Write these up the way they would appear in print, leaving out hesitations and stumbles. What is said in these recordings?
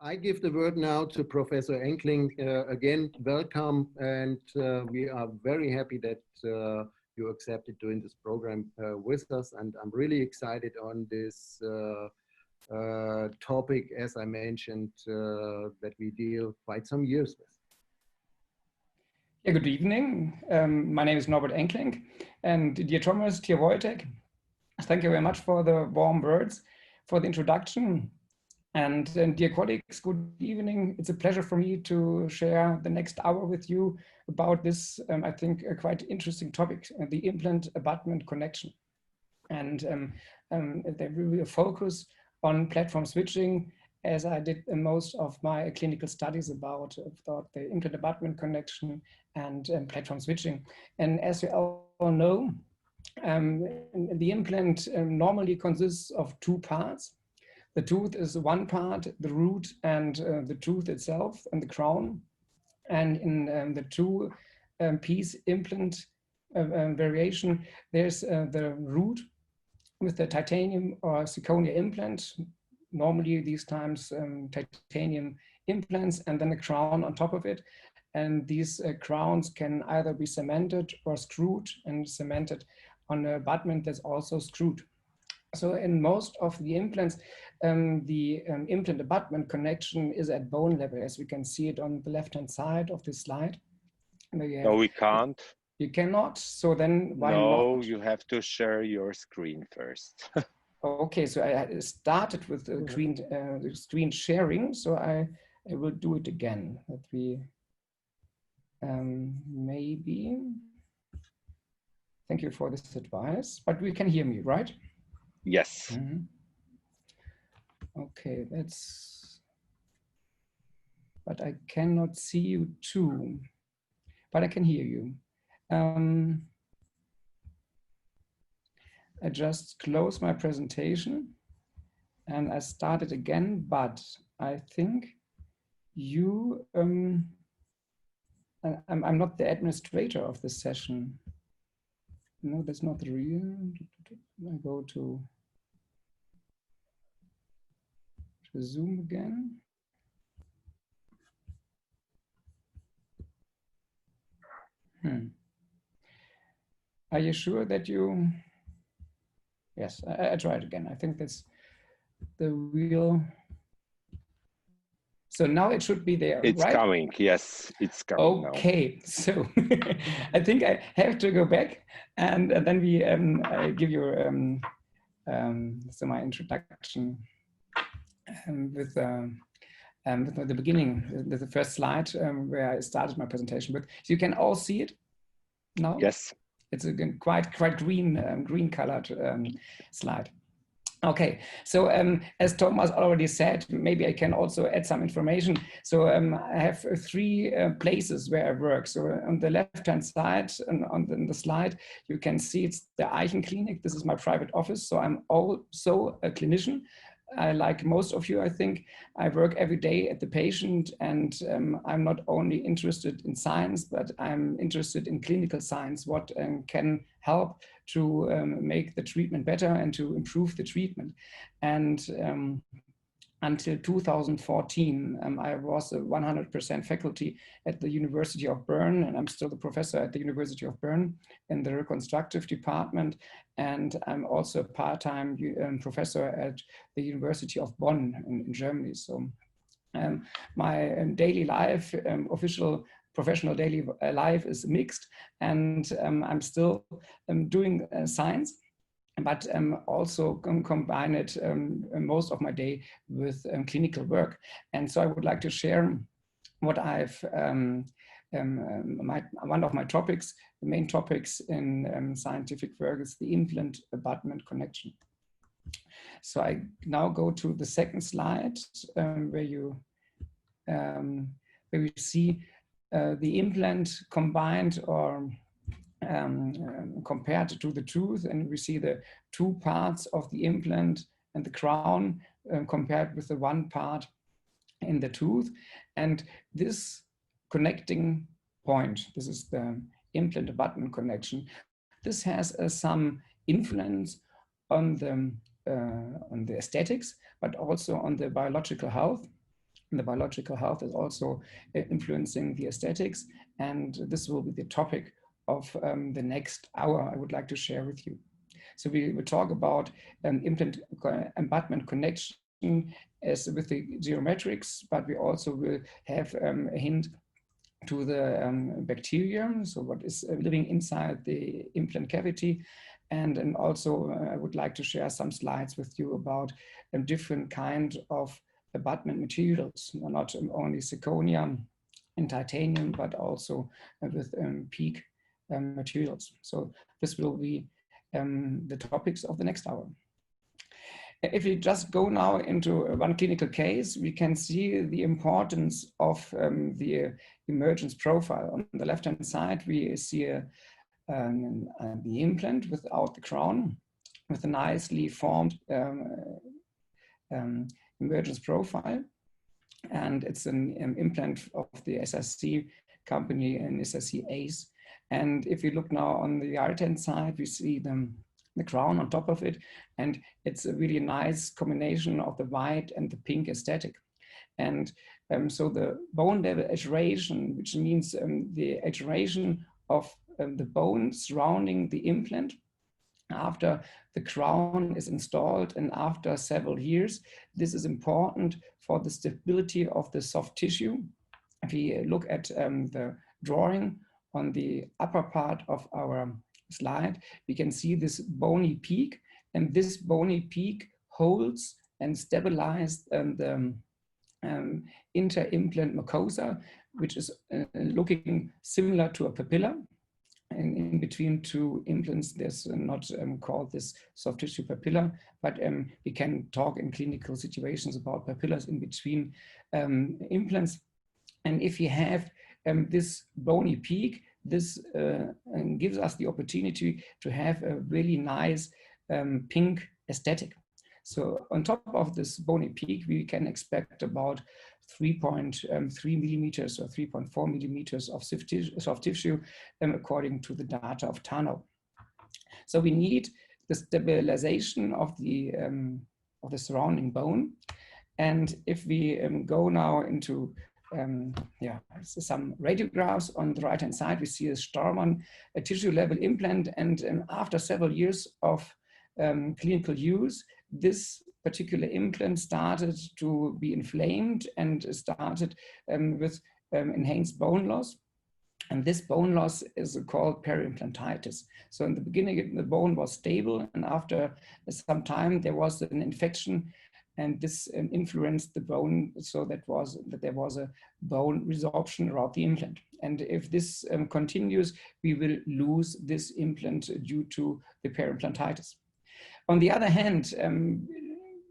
I give the word now to Professor Enkling. Again, welcome, and we are very happy that you accepted doing this program with us, and I'm really excited on this topic, as I mentioned, that we deal quite some years with. Yeah, good evening. My name is Norbert Enkling, and dear Thomas, dear Wojtek, thank you very much for the warm words, for the introduction. And dear colleagues, good evening. It's a pleasure for me to share the next hour with you about this, I think, a quite interesting topic, the implant-abutment connection. And there will be a focus on platform switching, as I did most of my clinical studies about the implant-abutment connection and platform switching. And as you all know, the implant normally consists of two parts. The tooth is one part, the root and the tooth itself and the crown. And in the two-piece implant variation, there's the root with the titanium or zirconia implant, normally these times titanium implants, and then a crown on top of it. And these crowns can either be cemented or screwed, and cemented on an abutment that's also screwed. So in most of the implants, the implant abutment connection is at bone level, as we can see it on the left-hand side of this slide. No, we can't. You cannot. So then why not? No, you have to share your screen first. Okay, so I started with the screen sharing, so I will do it again. That we maybe. Thank you for this advice, but we can hear me, right? Yes. Mm-hmm. Okay, that's, but I cannot see you too, but I can hear you. I just closed my presentation and I started again, but I think you, I'm not the administrator of this session. No, that's not the real. I go to Zoom again. Are you sure that you? Yes, I try it again. I think that's the real. So now it should be there, it's right? Coming. Yes, it's coming. Okay, now. So I think I have to go back, and then we I give you so my introduction with the beginning, with the first slide where I started my presentation with. So you can all see it now. Yes. It's a quite green colored slide. Okay, so as Thomas already said, maybe I can also add some information. So I have three places where I work. So on the left-hand side and on the slide, you can see it's the Enkling. This is my private office. So I'm also a clinician. Like most of you, I think, I work every day at the patient, and I'm not only interested in science, but I'm interested in clinical science, what can help to make the treatment better and to improve the treatment. And until 2014, I was a 100% faculty at the University of Bern, and I'm still the professor at the University of Bern in the reconstructive department. And I'm also a part-time professor at the University of Bonn in Germany. So my daily life, official professional daily life is mixed, and I'm still doing science, but also combine it most of my day with clinical work. And so I would like to share what I've, one of my topics, the main topics in scientific work is the implant abutment connection. So I now go to the second slide where we see the implant combined or compared to the tooth, and we see the two parts of the implant and the crown compared with the one part in the tooth. And this connecting point, this is the implant abutment connection, this has some influence on the aesthetics, but also on the biological health, the biological health is also influencing the aesthetics. And this will be the topic of the next hour I would like to share with you. So we will talk about implant abutment connection as with the geometrics, but we also will have a hint to the bacteria, so what is living inside the implant cavity. And also I would like to share some slides with you about different kind of abutment materials, not only zirconia and titanium, but also with PEEK materials. So this will be the topics of the next hour. If we just go now into one clinical case, we can see the importance of the emergence profile. On the left-hand side, we see the implant without the crown, with a nicely formed emergence profile. And it's an implant of the SRC company and SRC ACE. And if you look now on the right-hand side, we see the crown on top of it. And it's a really nice combination of the white and the pink aesthetic. And so the bone level adhesion, which means the adhesion of the bone surrounding the implant after the crown is installed and after several years, this is important for the stability of the soft tissue. If we look at the drawing on the upper part of our slide, we can see this bony peak, and this bony peak holds and stabilizes the inter-implant mucosa, which is looking similar to a papilla. And in between two implants, there's not called this soft tissue papilla, but we can talk in clinical situations about papillas in between implants. And if you have this bony peak, this gives us the opportunity to have a really nice pink aesthetic. So on top of this bony peak, we can expect about 3.3 millimeters or 3.4 millimeters of soft tissue according to the data of Tarnow. So we need the stabilization of the surrounding bone. And if we go now into some radiographs on the right-hand side, we see a Starman, a tissue level implant. And after several years of clinical use, this particular implant started to be inflamed and started with enhanced bone loss. And this bone loss is called perimplantitis. So in the beginning, the bone was stable, and after some time, there was an infection, and this influenced the bone, so that there was a bone resorption around the implant. And if this continues, we will lose this implant due to the perimplantitis. On the other hand,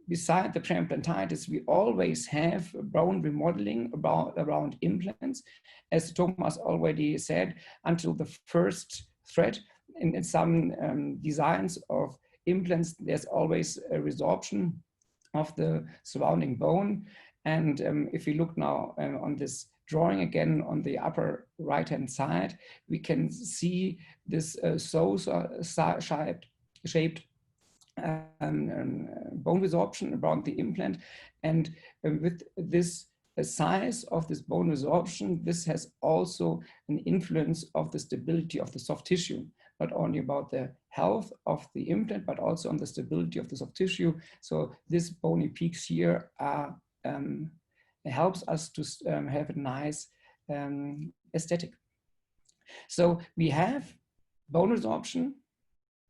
beside the perimplantitis, we always have bone remodeling around implants. As Thomas already said, until the first thread in some designs of implants, there's always a resorption of the surrounding bone. And if we look now on this drawing again on the upper right-hand side, we can see this shaped bone resorption around the implant. And with this size of this bone resorption, this has also an influence of the stability of the soft tissue, not only about the health of the implant, but also on the stability of the soft tissue. So this bony peaks here are, helps us to have a nice aesthetic. So we have bone resorption,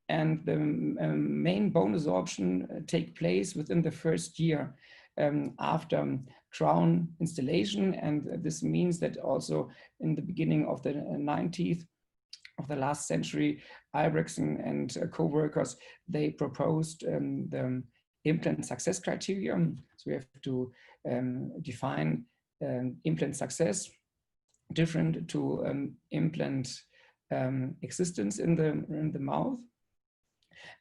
and the main bone resorption take place within the first year after crown installation. And this means that also in the beginning of the 90th of the last century, Albrechtsen and co-workers, they proposed the implant success criterion. So we have to define implant success different to implant existence in the mouth.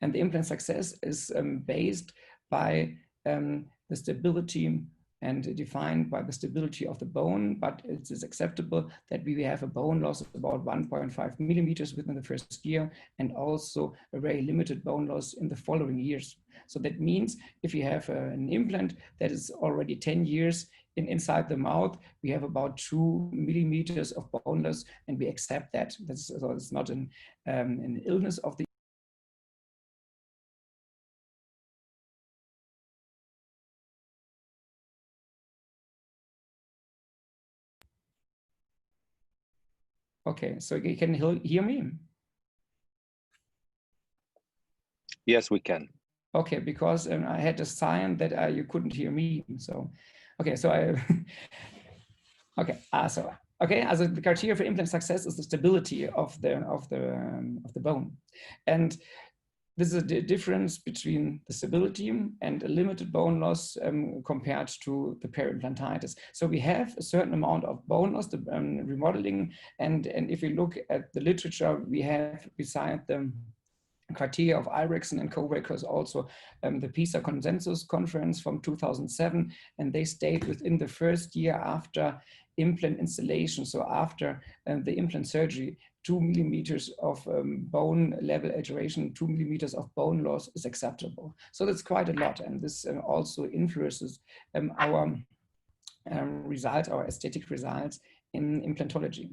And the implant success is based by the stability and defined by the stability of the bone, but it is acceptable that we have a bone loss of about 1.5 millimeters within the first year, and also a very limited bone loss in the following years. So that means if you have an implant that is already 10 years inside the mouth, we have about 2 millimeters of bone loss, and we accept that. So it's not an illness of the Okay, so you can hear me? Yes, we can. Okay, because I had a sign that you couldn't hear me. So, okay, so okay, also the criteria for implant success is the stability of the bone, and this is the difference between the stability and a limited bone loss compared to the perimplantitis. So we have a certain amount of bone loss, the remodeling, and if you look at the literature, we have beside the criteria of Erickson and co-workers also the PISA consensus conference from 2007, and they state within the first year after implant installation, so after the implant surgery, 2 millimeters of bone level alteration, 2 millimeters of bone loss is acceptable. So that's quite a lot, and this also influences our results, our aesthetic results in implantology.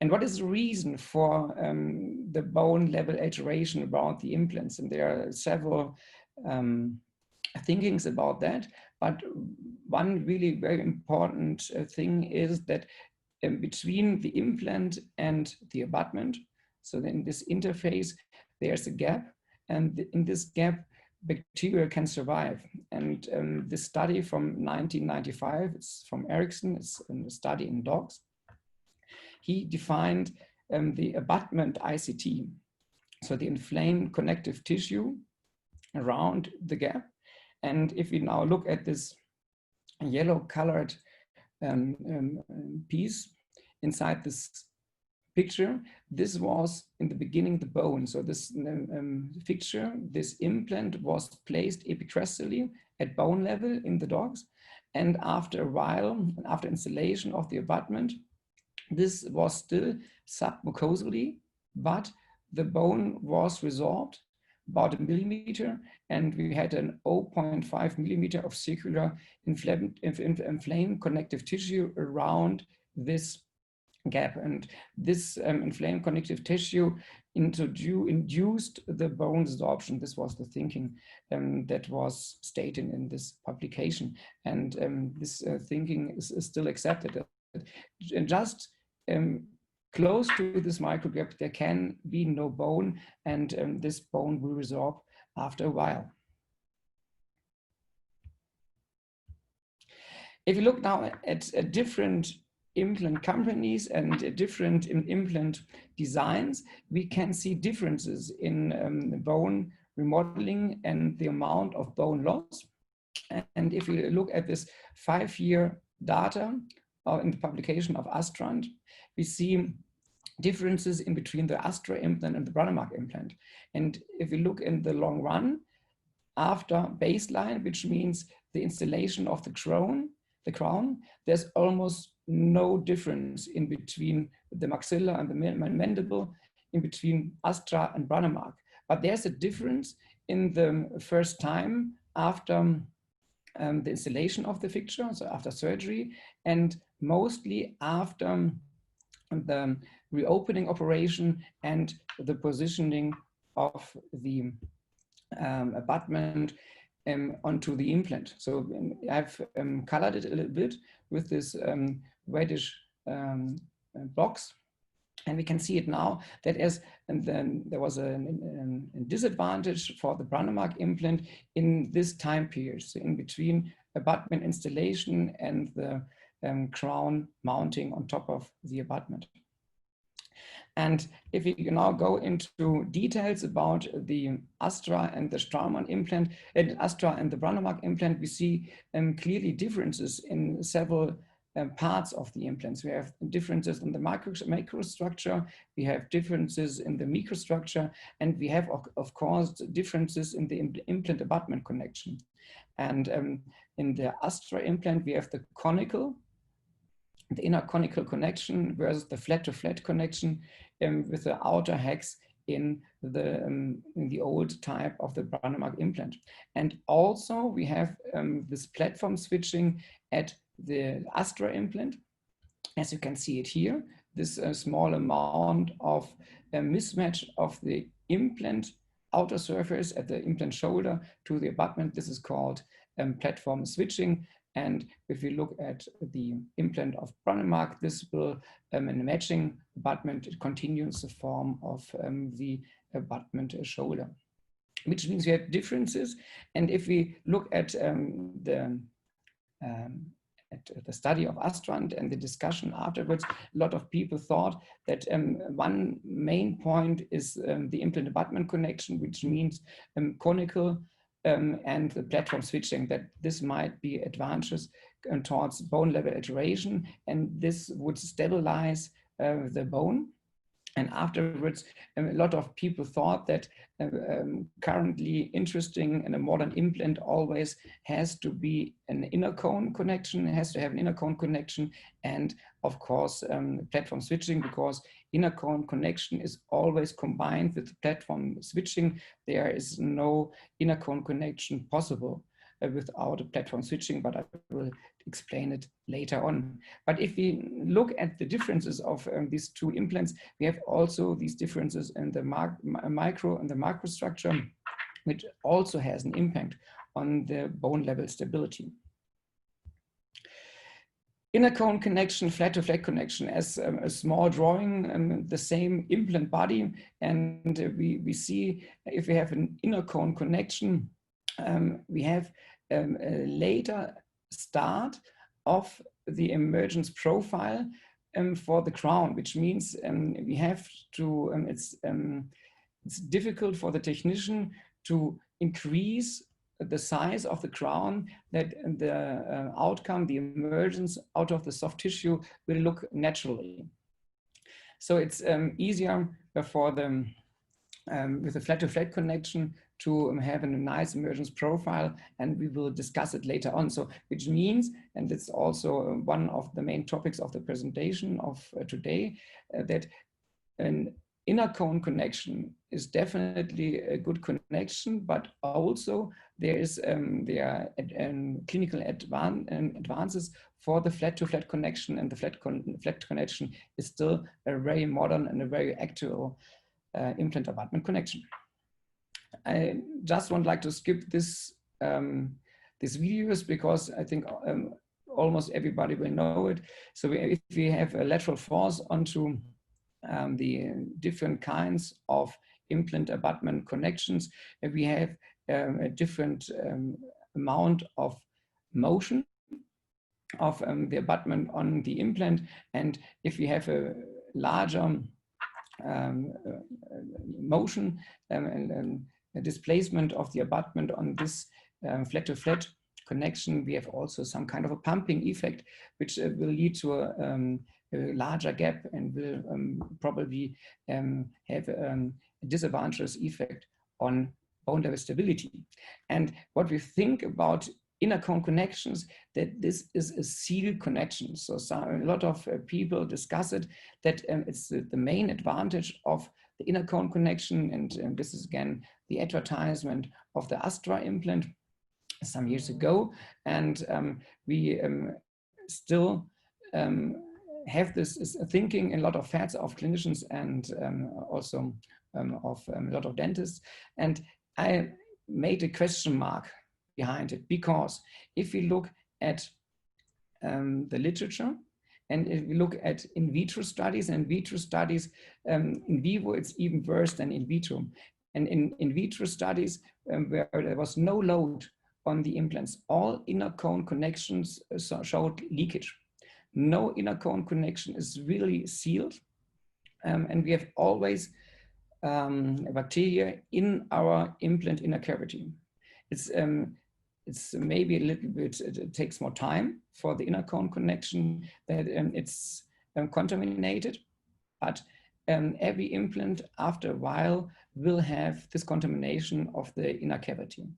And what is the reason for the bone level alteration about the implants? And there are several thinkings about that, but one really very important thing is that between the implant and the abutment, so in this interface, there's a gap, and in this gap, bacteria can survive. And this study from 1995, it's from Erickson, it's a study in dogs. He defined the abutment ICT, so the inflamed connective tissue around the gap. And if we now look at this yellow colored piece inside this picture, this was in the beginning the bone. So this picture, this implant was placed epicrestally at bone level in the dogs. And after a while, after installation of the abutment, this was still submucosally, but the bone was resorbed about 1 millimeter, and we had an 0.5 millimeter of circular inflamed connective tissue around this gap. And this inflamed connective tissue induced the bone resorption. This was the thinking that was stated in this publication. And this thinking is still accepted. And just close to this microgap, there can be no bone, and this bone will resorb after a while. If you look now at different implant companies and different implant designs, we can see differences in bone remodeling and the amount of bone loss. And if you look at this 5-year data in the publication of Astrand, we see differences in between the Astra implant and the Brånemark implant. And if we look in the long run, after baseline, which means the installation of the crown, there's almost no difference in between the maxilla and the mandible, in between Astra and Brånemark. But there's a difference in the first time after the installation of the fixture, so after surgery, and mostly after the reopening operation and the positioning of the abutment onto the implant. So I've colored it a little bit with this reddish box, and we can see it now that there was a disadvantage for the Brånemark implant in this time period, so in between abutment installation and the crown mounting on top of the abutment. And if we now go into details about the Astra and the Straumann implant, and Astra and the Brånemark implant, we see clearly differences in several parts of the implants. We have differences in the microstructure, we have differences in the microstructure, and we have, of course, differences in the implant abutment connection. And in the Astra implant, we have the inner conical connection versus the flat-to-flat connection with the outer hex in the old type of the Brånemark implant. And also we have this platform switching at the Astra implant. As you can see it here, this small amount of a mismatch of the implant outer surface at the implant shoulder to the abutment, this is called platform switching. And if we look at the implant of Bronnemark, this will, in a matching abutment, it continues the form of the abutment shoulder, which means we have differences. And if we look at the study of Astra and the discussion afterwards, a lot of people thought that one main point is the implant abutment connection, which means conical and the platform switching, that this might be advantageous towards bone level iteration, and this would stabilize the bone. And afterwards, a lot of people thought that currently interesting in a modern implant always has to be an inner cone connection, it has to have an inner cone connection, and of course, platform switching, because inner cone connection is always combined with platform switching. There is no inner cone connection possible without a platform switching, but I will explain it later on. But if we look at the differences of these two implants, we have also these differences in the micro and the macro structure, which also has an impact on the bone level stability. Inner cone connection, flat to flat connection, as a small drawing, the same implant body. And we see if we have an inner cone connection, we have a later start of the emergence profile for the crown, which means we have to, it's difficult for the technician to increase the size of the crown, that the outcome, the emergence out of the soft tissue will look naturally. So it's easier for the, with a flat to flat connection, to have a nice emergence profile, and we will discuss it later on. So, which means, and it's also one of the main topics of the presentation of today, that an inner cone connection is definitely a good connection, but also there is there are clinical advances for the flat to flat connection, and the flat connection is still a very modern and a very actual implant abutment connection. I just would like to skip this these videos, because I think almost everybody will know it. So if we have a lateral force onto the different kinds of implant abutment connections, we have a different amount of motion of the abutment on the implant. And if we have a larger motion and displacement of the abutment on this flat to flat connection, we have also some kind of a pumping effect, which will lead to a larger gap and will probably have a disadvantageous effect on bone level stability. And what we think about inner cone connections, that this is a sealed connection. So a lot of people discuss it, that it's the main advantage of the inner cone connection. And this is again the advertisement of the Astra implant some years ago. And we still have this thinking in a lot of heads of clinicians and also of a lot of dentists. And I made a question mark behind it, because if we look at the literature, and if we look at in vitro studies, in vivo it's even worse than in vitro. And in vitro studies where there was no load on the implants, all inner cone connections showed leakage. No inner cone connection is really sealed, and we have always bacteria in our implant inner cavity. It's maybe a little bit, it takes more time for the inner cone connection that it's contaminated, but every implant after a while will have this contamination of the inner cavity.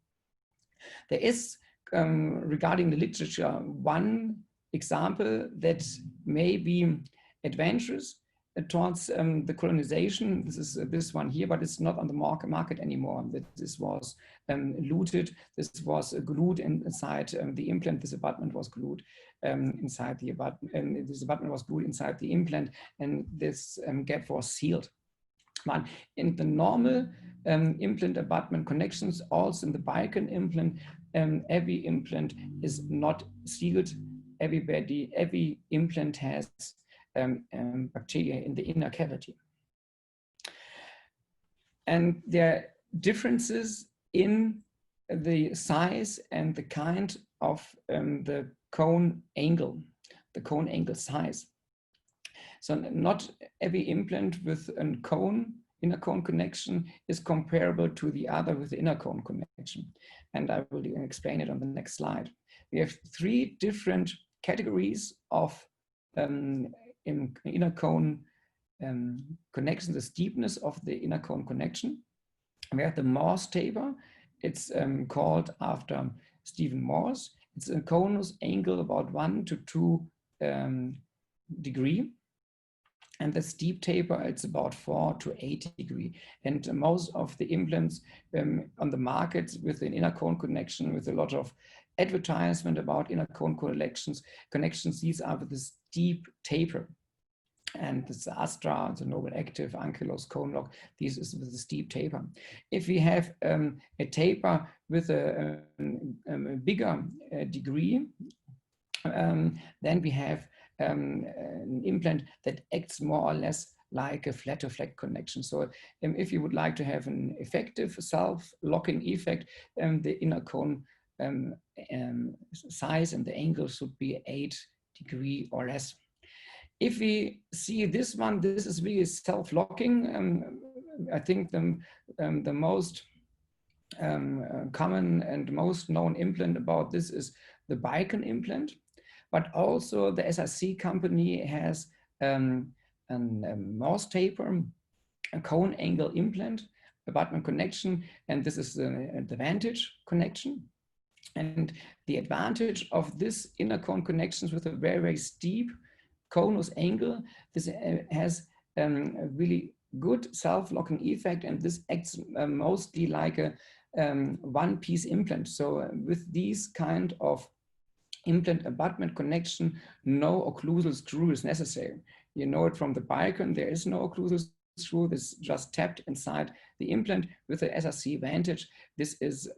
There is, regarding the literature, one example that may be advantageous towards the colonization. This is this one here, but it's not on the market anymore. This was luted. This was glued inside the implant. This abutment was glued inside the abutment. This abutment was glued inside the implant, and this gap was sealed. But in the normal implant abutment connections, also in the Balkan implant, every implant is not sealed. Every implant has bacteria in the inner cavity. And there are differences in the size and the kind of the cone angle size. So not every implant with a inner cone connection is comparable to the other with the inner cone connection. And I will explain it on the next slide. We have 3 different categories of inner cone connection, the steepness of the inner cone connection. We have the Morse taper. It's called after Stephen Morse. It's a conus angle about 1 to 2 degree. And the steep taper, it's about 4 to 8 degree. And most of the implants on the market with an inner cone connection, with a lot of advertisement about inner cone connections, these are with the steep taper. And this Astra, the Noble Active, Ankylos, Cone Lock, this is with the steep taper. If we have a taper with a bigger degree, then we have an implant that acts more or less like a flat-to-flat connection. So if you would like to have an effective self-locking effect, the inner cone size and the angle should be 8 degree or less. If we see this one, this is really self-locking. I think the most common and most known implant about this is the Balkan implant. But also the SRC company has a Morse taper, a cone angle implant, abutment connection, and this is the advantage connection. And the advantage of this inner cone connections with a very, very steep conus angle, this has a really good self-locking effect, and this acts mostly like a one-piece implant. So with these kind of implant abutment connection, no occlusal screw is necessary. You know it from the Balkan, there is no occlusal screw, this is just tapped inside the implant. With the SRC Vantage, this is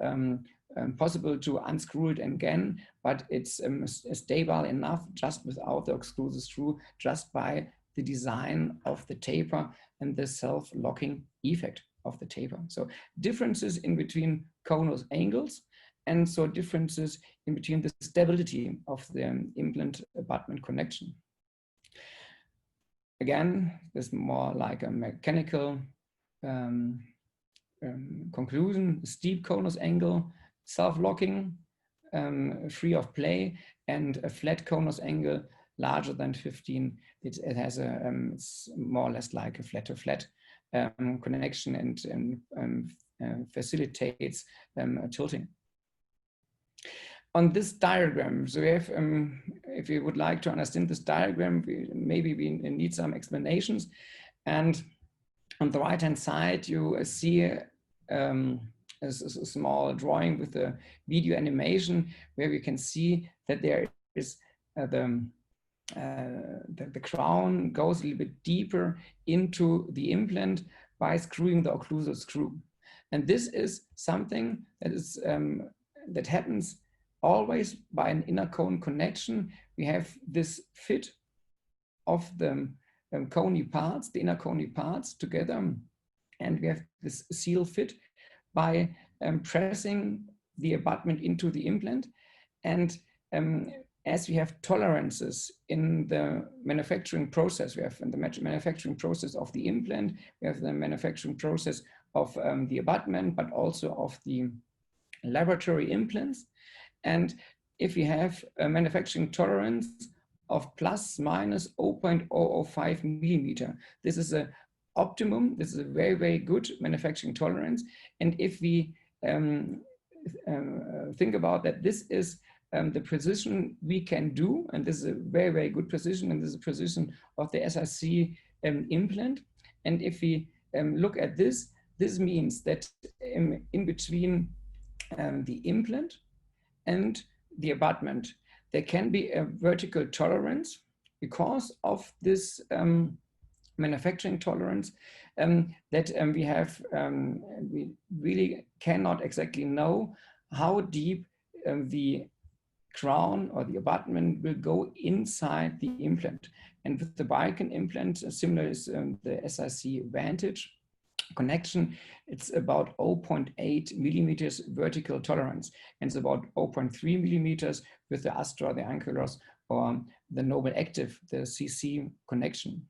possible to unscrew it again, but it's stable enough just without the occlusal screw, just by the design of the taper and the self-locking effect of the taper. So differences in between conus angles, and so differences in between the stability of the implant abutment connection. Again, this is more like a mechanical conclusion: steep conus angle, self-locking, free of play, and a flat conus angle larger than 15. It has a it's more or less like a flat-to-flat connection, and facilitates tilting. On this diagram, so we have, if you would like to understand this diagram, maybe we need some explanations. And on the right-hand side, you see a small drawing with a video animation where we can see that there is the crown goes a little bit deeper into the implant by screwing the occlusal screw. And this is something that is that happens always by an inner cone connection. We have this fit of the coney parts, the inner coney parts together, and we have this seal fit by pressing the abutment into the implant. And as we have tolerances in the manufacturing process, we have in the manufacturing process of the implant, we have the manufacturing process of the abutment, but also of the laboratory implants. And if we have a manufacturing tolerance of plus minus 0.005 millimeter, this is an optimum. This is a very, very good manufacturing tolerance. And if we think about that, this is the precision we can do, and this is a very, very good precision, and this is a precision of the SRC implant. And if we look at this, this means that in between the implant and the abutment, there can be a vertical tolerance because of this manufacturing tolerance that we have. We really cannot exactly know how deep the crown or the abutment will go inside the implant. And with the Viken implant, similar is the SIC Vantage connection, it's about 0.8 millimeters vertical tolerance, and it's about 0.3 millimeters with the Astra, the Ankylos, or the Noble Active, the CC connection.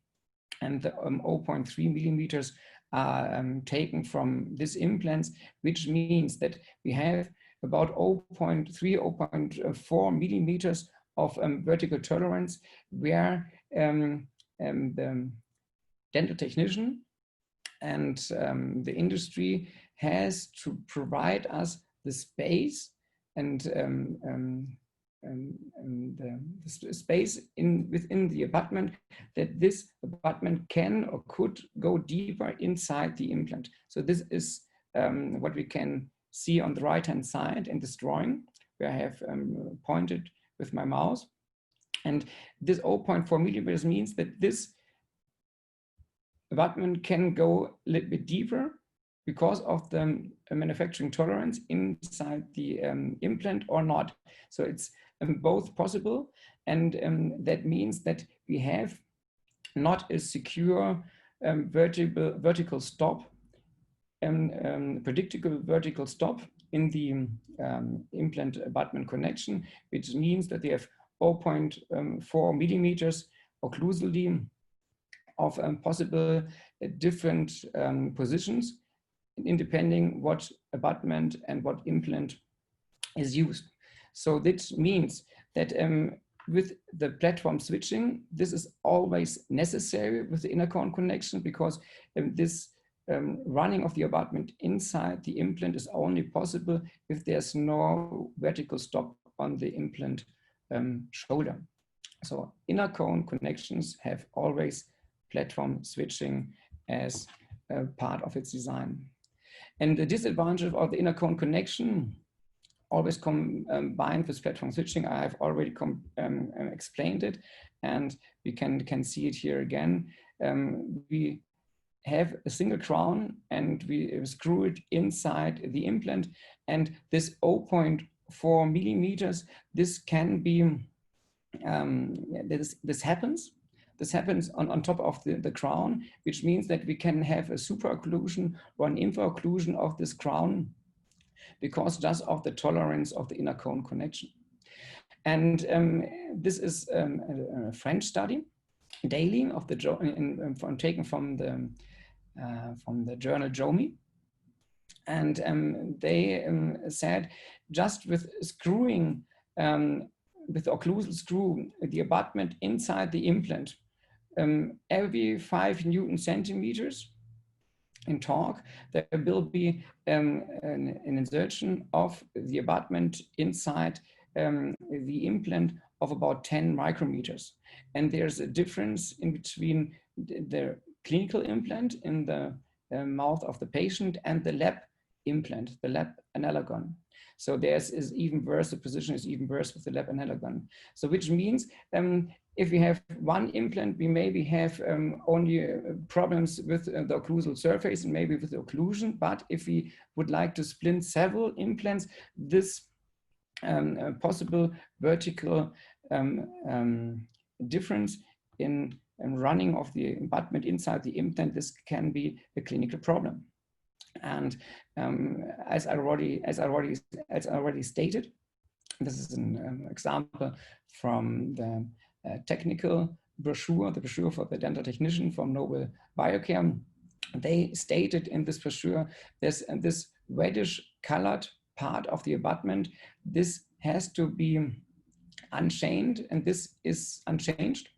And the 0.3 millimeters are taken from these implants, which means that we have about 0.3, 0.4 millimeters of vertical tolerance, where the dental technician and the industry has to provide us the space and the space within the abutment, that this abutment can or could go deeper inside the implant. So this is what we can see on the right-hand side in this drawing, where I have pointed with my mouse. And this 0.4 millimeters means that this abutment can go a little bit deeper because of the manufacturing tolerance inside the implant or not. So it's both possible, and that means that we have not a secure vertical stop, predictable vertical stop in the implant abutment connection, which means that they have 0.4 millimeters occlusally of possible different positions, independing what abutment and what implant is used. So this means that with the platform switching, this is always necessary with the inner cone connection, because this running of the abutment inside the implant is only possible if there's no vertical stop on the implant shoulder. So inner cone connections have always platform switching as a part of its design. And the disadvantage of the inner cone connection, always combined with platform switching, I have already explained it, and we can see it here again. We have a single crown and we screw it inside the implant, and this 0.4 millimeters, this can be, this happens. This happens on top of the crown, which means that we can have a super occlusion or an infra-occlusion of this crown because just of the tolerance of the inner cone connection. And this is a French study, daily, of the taken from the journal JOMI. And they said just with screwing, with the occlusal screw, the abutment inside the implant, every 5 Newton centimeters in torque, there will be an insertion of the abutment inside the implant of about 10 micrometers. And there's a difference in between the clinical implant in the mouth of the patient and the lab implant, the lab analogon. So there's is even worse, the position is even worse with the lab analogon. So which means if we have one implant, we maybe have only problems with the occlusal surface and maybe with the occlusion. But if we would like to splint several implants, this possible vertical difference in running of the abutment inside the implant, this can be a clinical problem. And as I already stated, this is an example from the technical brochure, the brochure for the dental technician from Noble Biocare. They stated in this brochure, there's this reddish colored part of the abutment. This has to be unchained, and this is unchanged,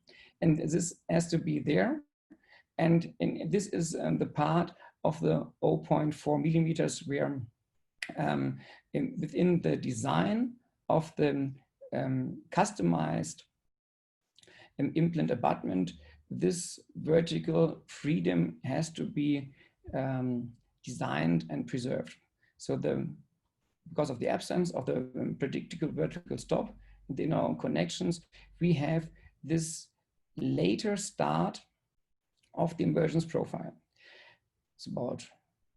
and this has to be there. And this is the part of the 0.4 millimeters where within the design of the customized implant abutment, this vertical freedom has to be designed and preserved. So because of the absence of the predictable vertical stop in our connections, we have this later start of the inversions profile. It's about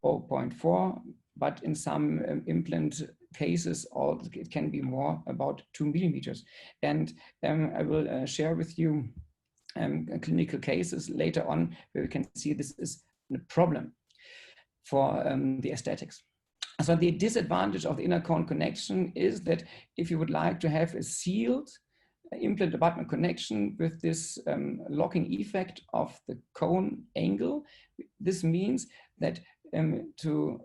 0.4, but in some implant cases, it can be more, about 2 millimeters. And I will share with you clinical cases later on where we can see this is a problem for the aesthetics. So the disadvantage of the inner cone connection is that if you would like to have a sealed implant abutment connection with this locking effect of the cone angle, this means that to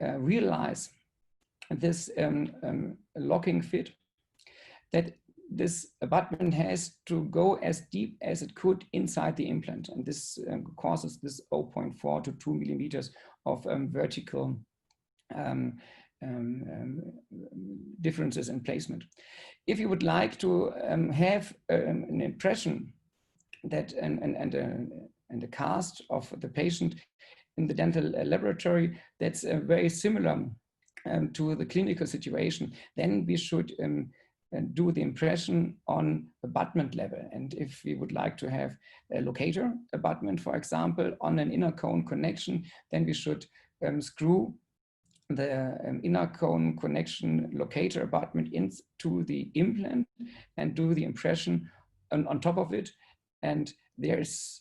realize this locking fit, that this abutment has to go as deep as it could inside the implant. And this causes this 0.4 to 2 millimeters of vertical differences in placement. If you would like to have an impression that and a cast of the patient in the dental laboratory that's very similar to the clinical situation, then we should do the impression on abutment level. And if we would like to have a locator abutment, for example, on an inner cone connection, then we should screw the inner cone connection locator abutment into the implant and do the impression on top of it. And there is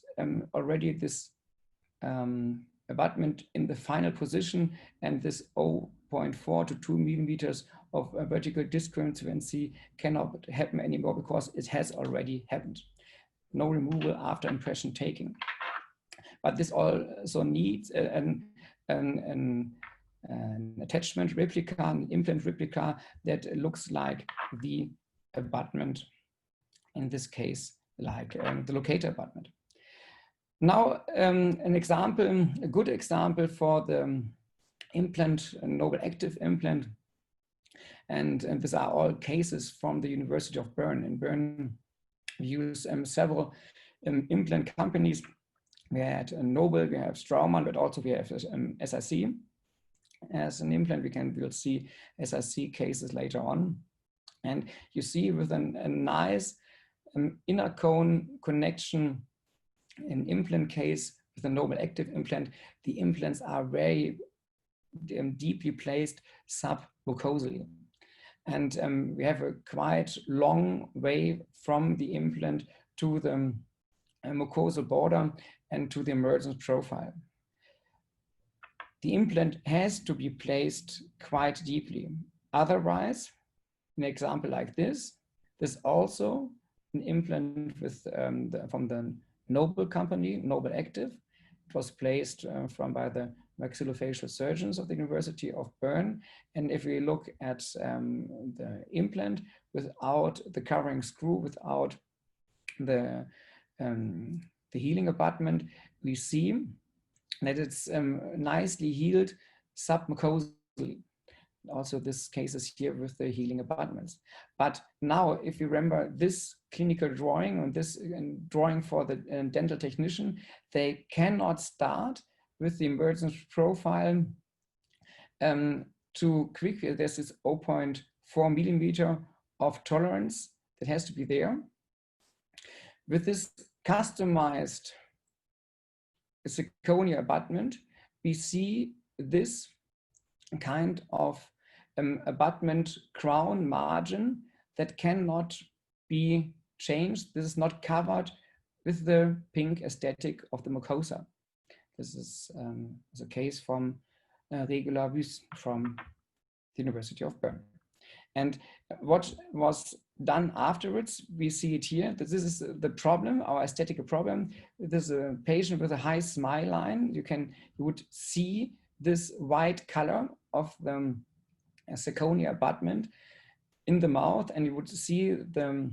already this abutment in the final position, and this 0.4 to 2 millimeters of vertical discrepancy cannot happen anymore because it has already happened. No removal after impression taking. But this also needs an attachment replica, an implant replica that looks like the abutment, in this case, like the locator abutment. Now, an example, a good example for the implant, a noble active implant, and these are all cases from the University of Bern. In Bern, we use several implant companies. We had Nobel, we have Straumann, but also we have SIC. As an implant, we'll see SIC cases later on. And you see with a nice inner cone connection, an implant case with a noble active implant, the implants are very deeply placed submucosally. And we have a quite long way from the implant to the mucosal border and to the emergence profile. The implant has to be placed quite deeply. Otherwise, an example like this also an implant with from the Nobel company, Nobel Active. It was placed by the maxillofacial surgeons of the University of Bern. And if we look at the implant without the covering screw, without the healing abutment, we see that it's nicely healed submucosally. Also this case is here with the healing abutments. But now, if you remember this clinical drawing and this drawing for the dental technician, they cannot start with the emergence profile too quickly. There's this 0.4 millimeter of tolerance that has to be there. With this customized zirconia abutment, we see this kind of abutment crown margin that cannot be changed. This is not covered with the pink aesthetic of the mucosa. This is a case from Regula Wüst from the University of Bern. And what was done afterwards, we see it here. This is the problem, our aesthetic problem. There's a patient with a high smile line. You would see this white color of the zirconia abutment in the mouth, and you would see the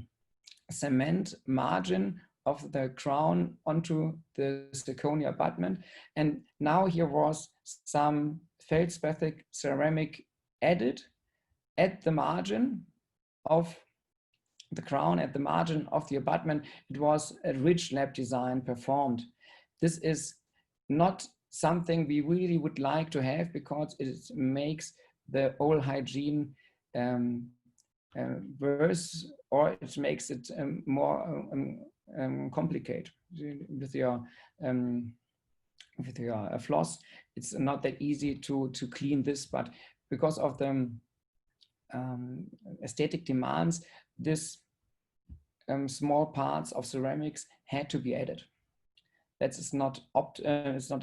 cement margin of the crown onto the zirconia abutment. And now here was some feldspathic ceramic added at the margin of the crown at the margin of the abutment, it was a ridge lap design performed. This is not something we really would like to have because it makes the oral hygiene worse, or it makes it more complicated with your floss. It's not that easy to clean this, but because of the aesthetic demands, this small parts of ceramics had to be added. That is not it's not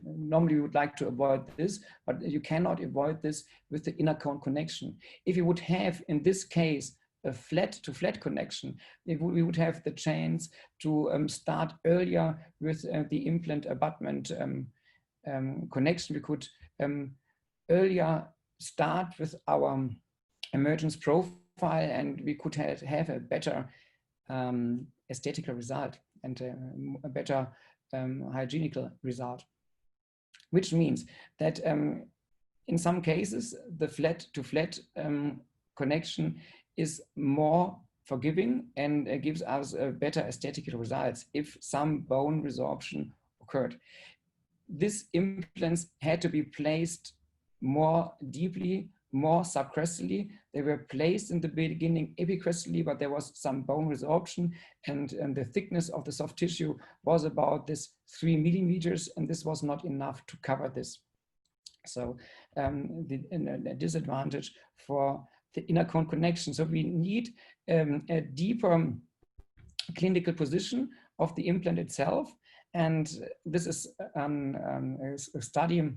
normally we would like to avoid this, but you cannot avoid this with the inner cone connection. If you would have, in this case, a flat to flat connection, we would have the chance to start earlier with the implant abutment connection. We could earlier start with our emergence profile, and we could have a better aesthetical result and a better hygienical result. Which means that in some cases, the flat to flat connection is more forgiving and gives us better aesthetical results if some bone resorption occurred. These implants had to be placed more deeply, more subcrestally. They were placed in the beginning epicrestally, but there was some bone resorption, and the thickness of the soft tissue was about this 3 millimeters, and this was not enough to cover this. So a disadvantage for the inner cone connection. So we need a deeper clinical position of the implant itself, and this is a study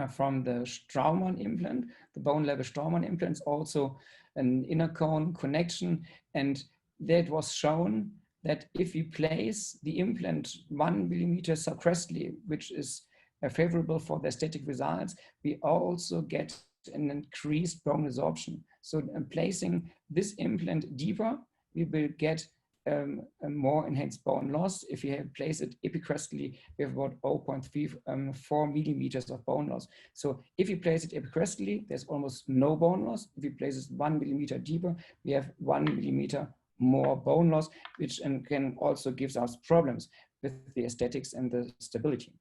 from the Straumann implant, the bone level Straumann implants, also an inner cone connection. And that was shown that if we place the implant 1 millimeter subcrestally, which is favorable for the aesthetic results, we also get an increased bone resorption. So placing this implant deeper, we will get a more enhanced bone loss. If you place it epicrestally, we have about 0.34 millimeters of bone loss. So if you place it epicrestally, there's almost no bone loss. If you place it 1 millimeter deeper, we have 1 millimeter more bone loss, which can also gives us problems with the aesthetics and the stability.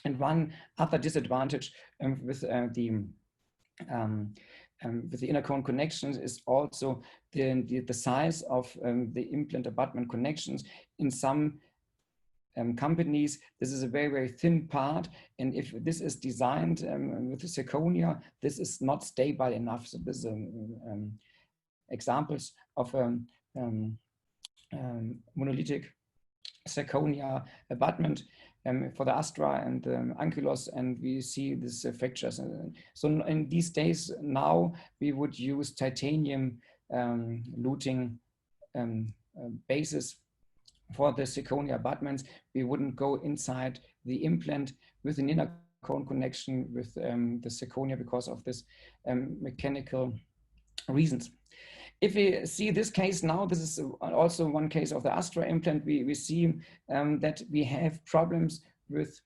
And one other disadvantage with the inner cone connections is also the size of the implant abutment connections. In some companies, this is a very, very thin part. And if this is designed with the zirconia, this is not stable enough. So this is examples of monolithic zirconia abutment for the Astra and the Ankylos, and we see these fractures. So in these days now, we would use titanium luting bases for the zirconia abutments. We wouldn't go inside the implant with an inner cone connection with the zirconia because of this mechanical reasons. If we see this case now, this is also one case of the Astra implant, we see that we have problems with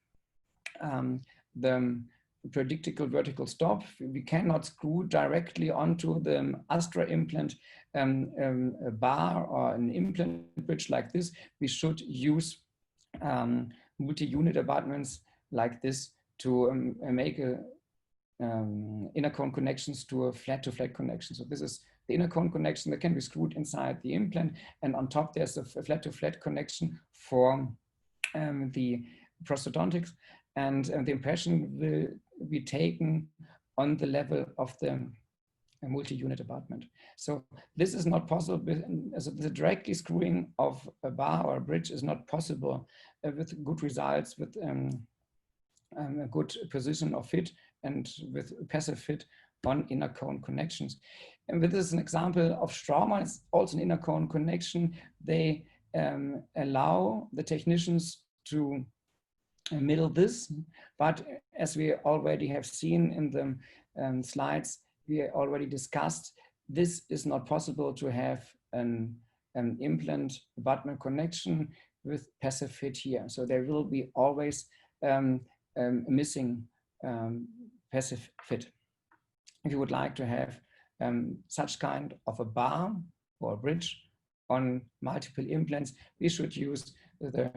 the predictable vertical stop. We cannot screw directly onto the Astra implant a bar or an implant bridge like this. We should use multi-unit abutments like this to make inner cone connections to a flat-to-flat connection. So this is the inner cone connection that can be screwed inside the implant, and on top there's a flat-to-flat connection for the prosthodontics, and the impression will be taken on the level of the multi-unit abutment. So this is not possible. So the directly screwing of a bar or a bridge is not possible with good results, with a good position of fit and with passive fit on inner cone connections. And this is an example of Straumann. It's also an inner cone connection. They allow the technicians to middle this, but as we already have seen in the slides we already discussed, this is not possible to have an implant abutment connection with passive fit here. So there will be always missing passive fit. If you would like to have such kind of a bar or bridge on multiple implants, we should use the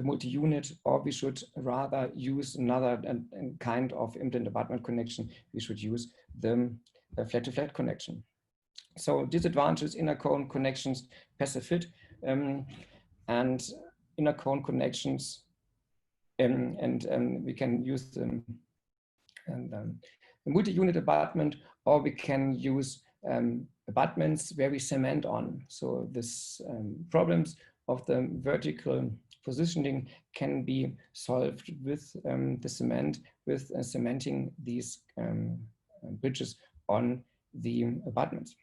multi-unit, or we should rather use another kind of implant abutment connection. We should use the flat-to-flat connection. So disadvantages: inner cone connections, passive fit, and inner cone connections, and we can use them multi-unit abutment, or we can use abutments where we cement on. So this problems of the vertical positioning can be solved with the cement, with cementing these bridges on the abutments.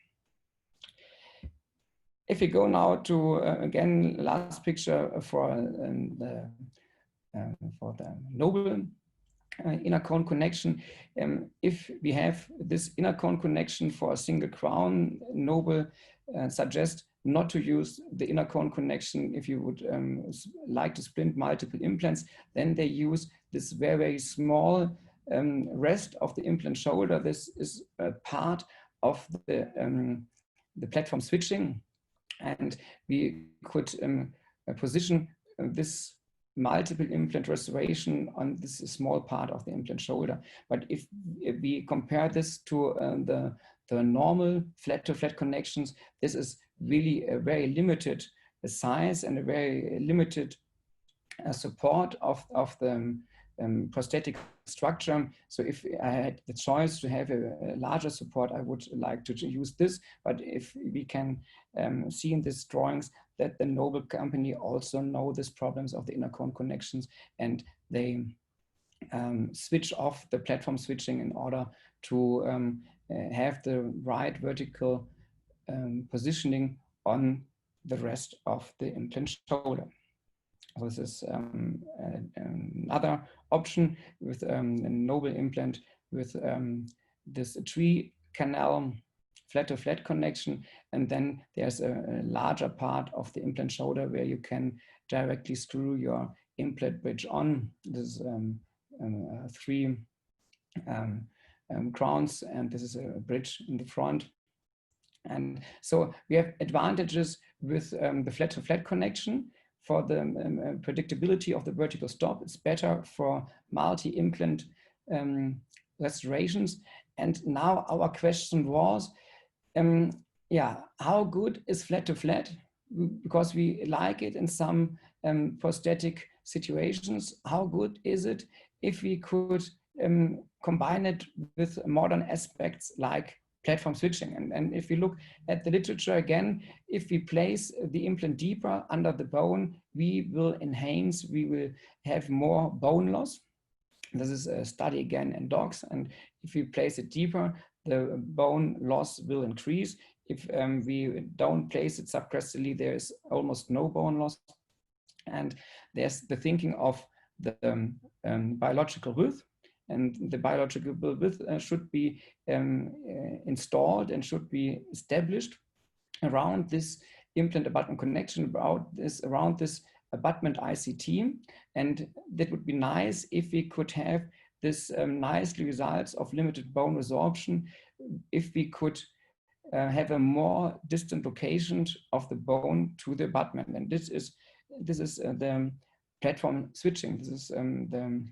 If we go now to, again, last picture for the noble inner cone connection. If we have this inner cone connection for a single crown, noble suggest not to use the inner cone connection. If you would like to splint multiple implants, then they use this very, very small rest of the implant shoulder. This is a part of the platform switching, and we could position this multiple implant restoration on this small part of the implant shoulder. But if we compare this to the normal flat-to-flat connections, this is really a very limited size and a very limited support of the prosthetic structure. So if I had the choice to have a larger support, I would like to use this. But if we can see in these drawings that the Noble company also know these problems of the inner cone connections, and they switch off the platform switching in order to have the right vertical positioning on the rest of the implant shoulder. So this is another option with a Noble implant with this tree canal flat-to-flat connection, and then there's a larger part of the implant shoulder where you can directly screw your implant bridge on. This is 3 crowns, and this is a bridge in the front. And so we have advantages with the flat-to-flat connection. For the predictability of the vertical stop, it's better for multi-implant restorations. And now our question was, how good is flat-to-flat? Because we like it in some prosthetic situations. How good is it if we could combine it with modern aspects like platform switching? And if we look at the literature again, if we place the implant deeper under the bone, we will enhance, we will have more bone loss. This is a study again in dogs. And if we place it deeper, the bone loss will increase. If we don't place it subcrestally, there is almost no bone loss. And there's the thinking of the biological width. And the biological width should be installed and should be established around this implant abutment connection, around this abutment ICT. And that would be nice if we could have this nicely results of limited bone resorption, if we could have a more distant location of the bone to the abutment. And this is the platform switching. This is the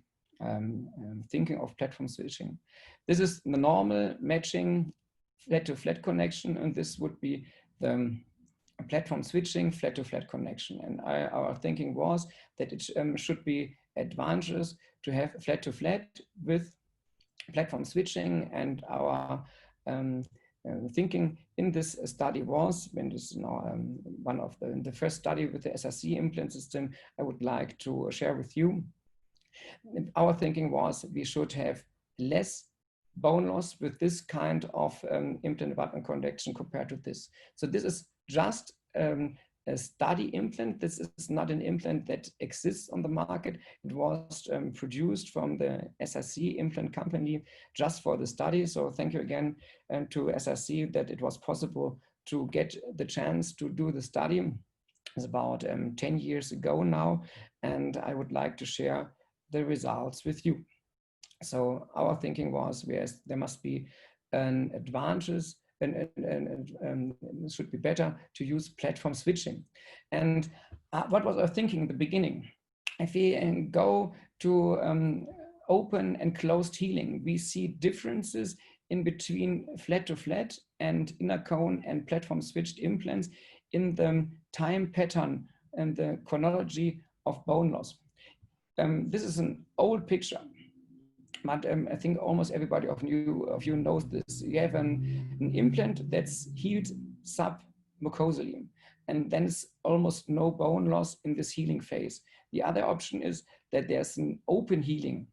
thinking of platform switching. This is the normal matching flat-to-flat connection, and this would be the platform switching flat-to-flat connection. And our thinking was that it should be advantageous to have flat-to-flat with platform switching. And our thinking in this study was, when this is now one of the first study with the SRC implant system, I would like to share with you. Our thinking was we should have less bone loss with this kind of implant abutment connection compared to this. So this is just a study implant. This is not an implant that exists on the market. It was produced from the SRC implant company just for the study. So thank you again to SRC that it was possible to get the chance to do the study. It's about 10 years ago now, and I would like to share the results with you. So our thinking was, there must be an advantage it should be better to use platform switching. And what was our thinking in the beginning? If we go to open and closed healing, we see differences in between flat to flat and inner cone and platform switched implants in the time pattern and the chronology of bone loss. This is an old picture, but I think almost everybody of you knows this. You have an implant that's healed submucosally, and then it's almost no bone loss in this healing phase. The other option is that there's an open healing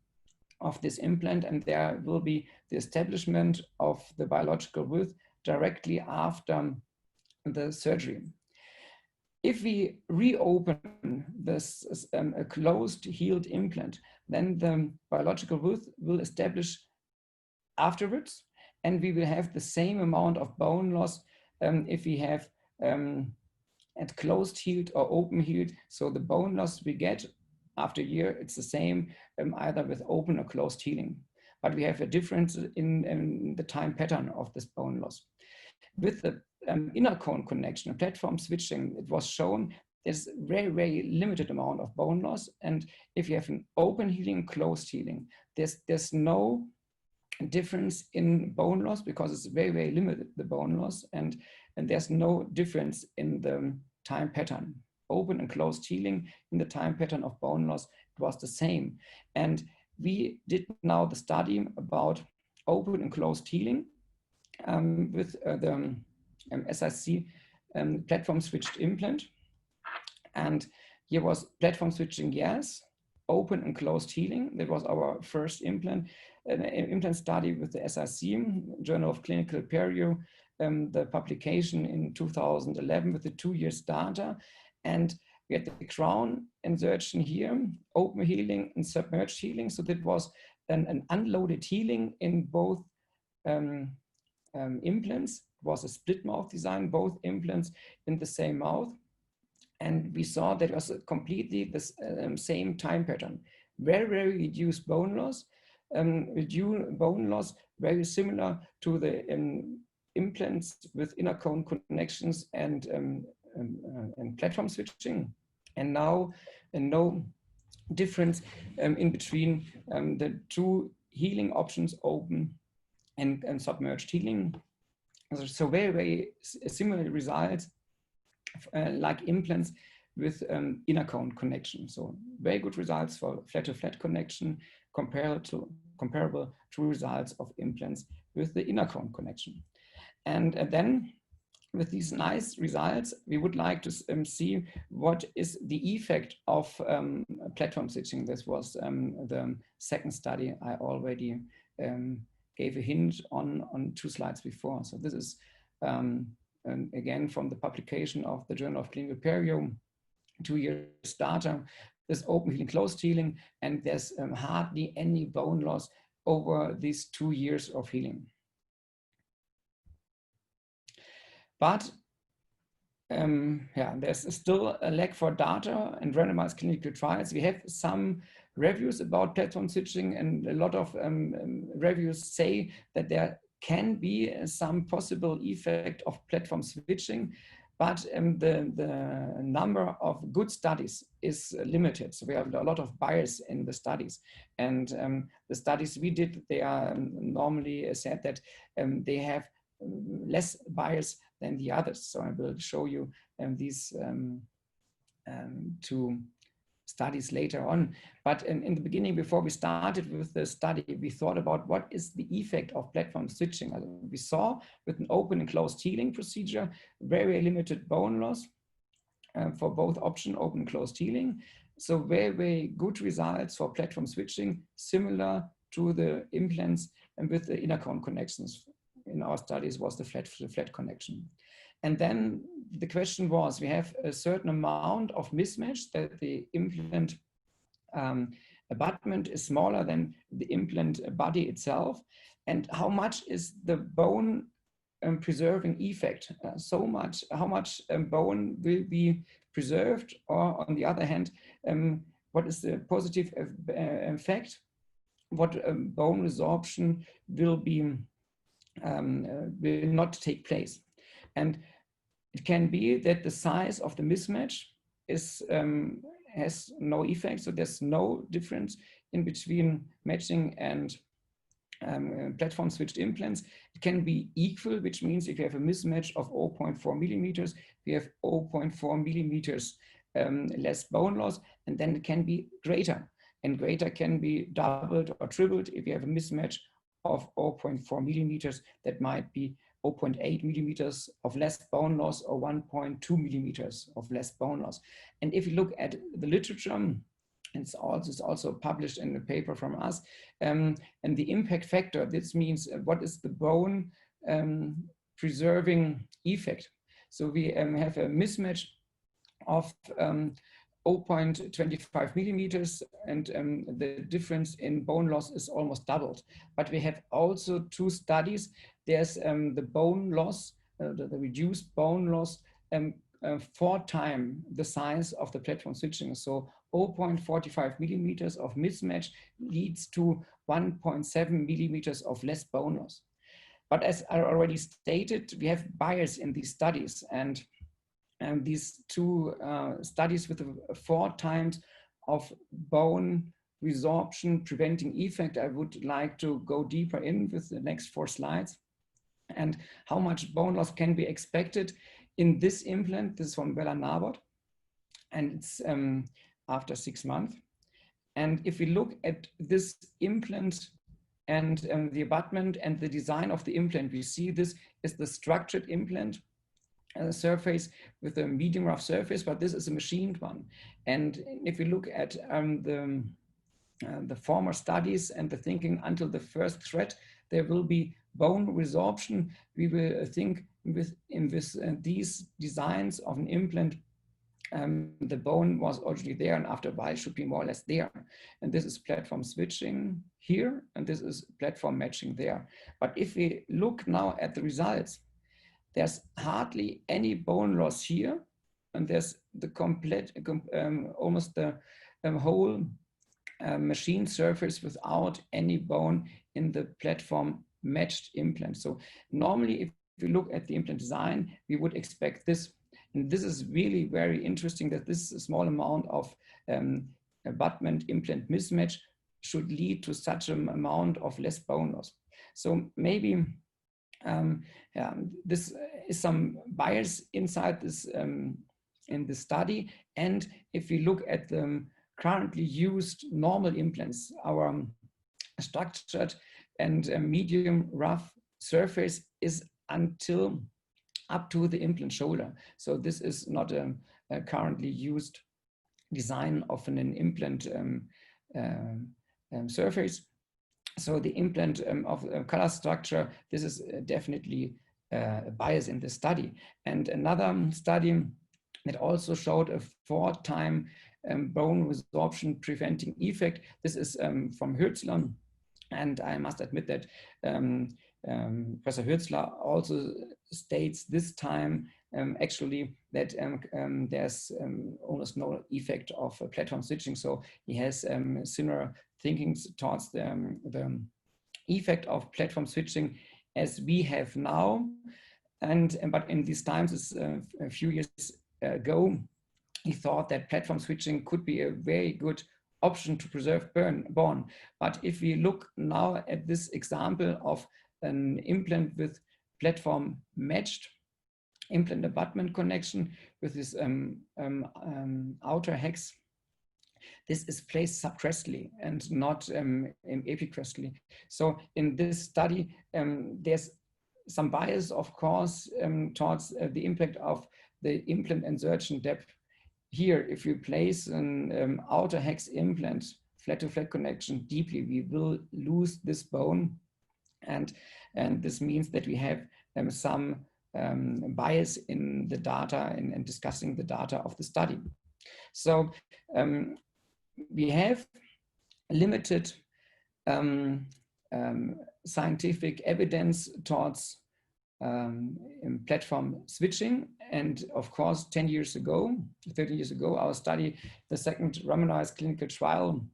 of this implant, and there will be the establishment of the biological width directly after the surgery. If we reopen this a closed healed implant, then the biological width will establish afterwards, and we will have the same amount of bone loss if we have at closed healed or open healed. So the bone loss we get after a year, it's the same either with open or closed healing. But we have a difference in the time pattern of this bone loss. With the inner cone connection, platform switching, it was shown there's very, very limited amount of bone loss. And if you have an open healing, closed healing, there's no difference in bone loss because it's very, very limited, the bone loss. And there's no difference in the time pattern. Open and closed healing in the time pattern of bone loss, it was the same. And we did now the study about open and closed healing with the SIC platform switched implant. And here was platform switching, yes, open and closed healing. That was our first implant study with the SIC, Journal of Clinical Perio, the publication in 2011 with the 2 years data. And we had the crown insertion here, open healing and submerged healing. So that was an unloaded healing in both implants. It was a split mouth design, both implants in the same mouth. And we saw that it was completely the same time pattern. Very, very reduced bone loss. Reduced bone loss, very similar to the implants with inner cone connections and platform switching. And now no difference in between the two healing options, open and submerged healing. So very, very similar results like implants with inner cone connection. So very good results for flat-to-flat connection comparable to results of implants with the inner cone connection. And then with these nice results, we would like to see what is the effect of platform switching. This was the second study I already gave a hint on 2 slides before. So this is again from the publication of the Journal of Clinical Perio, 2 years data. There's open healing, closed healing, and there's hardly any bone loss over these 2 years of healing. But there's still a lack for data and randomized clinical trials. We have some reviews about platform switching, and a lot of reviews say that there can be some possible effect of platform switching, but the number of good studies is limited. So we have a lot of bias in the studies. And the studies we did, they are normally said that they have less bias than the others. So I will show you these 2 studies later on. But in the beginning, before we started with the study, we thought about what is the effect of platform switching. We saw with an open and closed healing procedure, very limited bone loss for both option, open and closed healing. So very, very good results for platform switching, similar to the implants and with the inner cone connections. In our studies was the flat connection. And then the question was, we have a certain amount of mismatch that the implant abutment is smaller than the implant body itself. And how much is the bone preserving effect? How much bone will be preserved? Or on the other hand, what is the positive effect? What bone resorption will be will not take place. And it can be that the size of the mismatch is has no effect, so there's no difference in between matching and platform switched implants. It can be equal, which means if you have a mismatch of 0.4 millimeters, we have 0.4 millimeters less bone loss, and then it can be greater. And greater can be doubled or tripled if you have a mismatch of 0.4 millimeters. That might be 0.8 millimeters of less bone loss or 1.2 millimeters of less bone loss. And if you look at the literature, it's also published in a paper from us, and the impact factor, this means what is the bone preserving effect. So we have a mismatch of 0.25 millimeters, and the difference in bone loss is almost doubled. But we have also two studies. There's the bone loss, the reduced bone loss, 4 times the size of the platform switching. So 0.45 millimeters of mismatch leads to 1.7 millimeters of less bone loss. But as I already stated, we have bias in these studies, and these two studies with 4 times of bone resorption preventing effect, I would like to go deeper in with the next 4 slides. And how much bone loss can be expected in this implant. This is from Bella Narbot, and it's after 6 months. And if we look at this implant and the abutment and the design of the implant, we see this is the structured implant surface with a medium rough surface, but this is a machined one. And if we look at the former studies and the thinking until the first thread, there will be bone resorption. We will think in these designs of an implant, the bone was already there, and after a while should be more or less there. And this is platform switching here, and this is platform matching there. But if we look now at the results, there's hardly any bone loss here, and there's the complete, almost the whole machine surface without any bone in the platform matched implant. So normally, if we look at the implant design, we would expect this. And this is really very interesting that this small amount of abutment implant mismatch should lead to such an amount of less bone loss. So maybe this is some bias inside this in the study. And if we look at the currently used normal implants, our structured and medium rough surface is until up to the implant shoulder. So this is not a currently used design of an implant surface. So the implant of color structure, this is definitely a bias in the study. And another study that also showed a 4-time bone resorption preventing effect. This is from Hürzler. And I must admit that Professor Hürzler also states this time actually that there's almost no effect of platform switching. So he has similar thinking towards the effect of platform switching as we have now. But in these times, it's a few years ago, he thought that platform switching could be a very good option to preserve bone. But if we look now at this example of an implant with platform matched implant abutment connection with this outer hex, this is placed subcrestally and not epicrestally. So in this study, there's some bias, of course, towards the impact of the implant insertion depth. Here, if you place an outer hex implant, flat-to-flat connection deeply, we will lose this bone. And this means that we have some bias in the data and discussing the data of the study. So we have limited scientific evidence towards platform switching. And of course, 10 years ago, 30 years ago, our study, the second randomized clinical trial,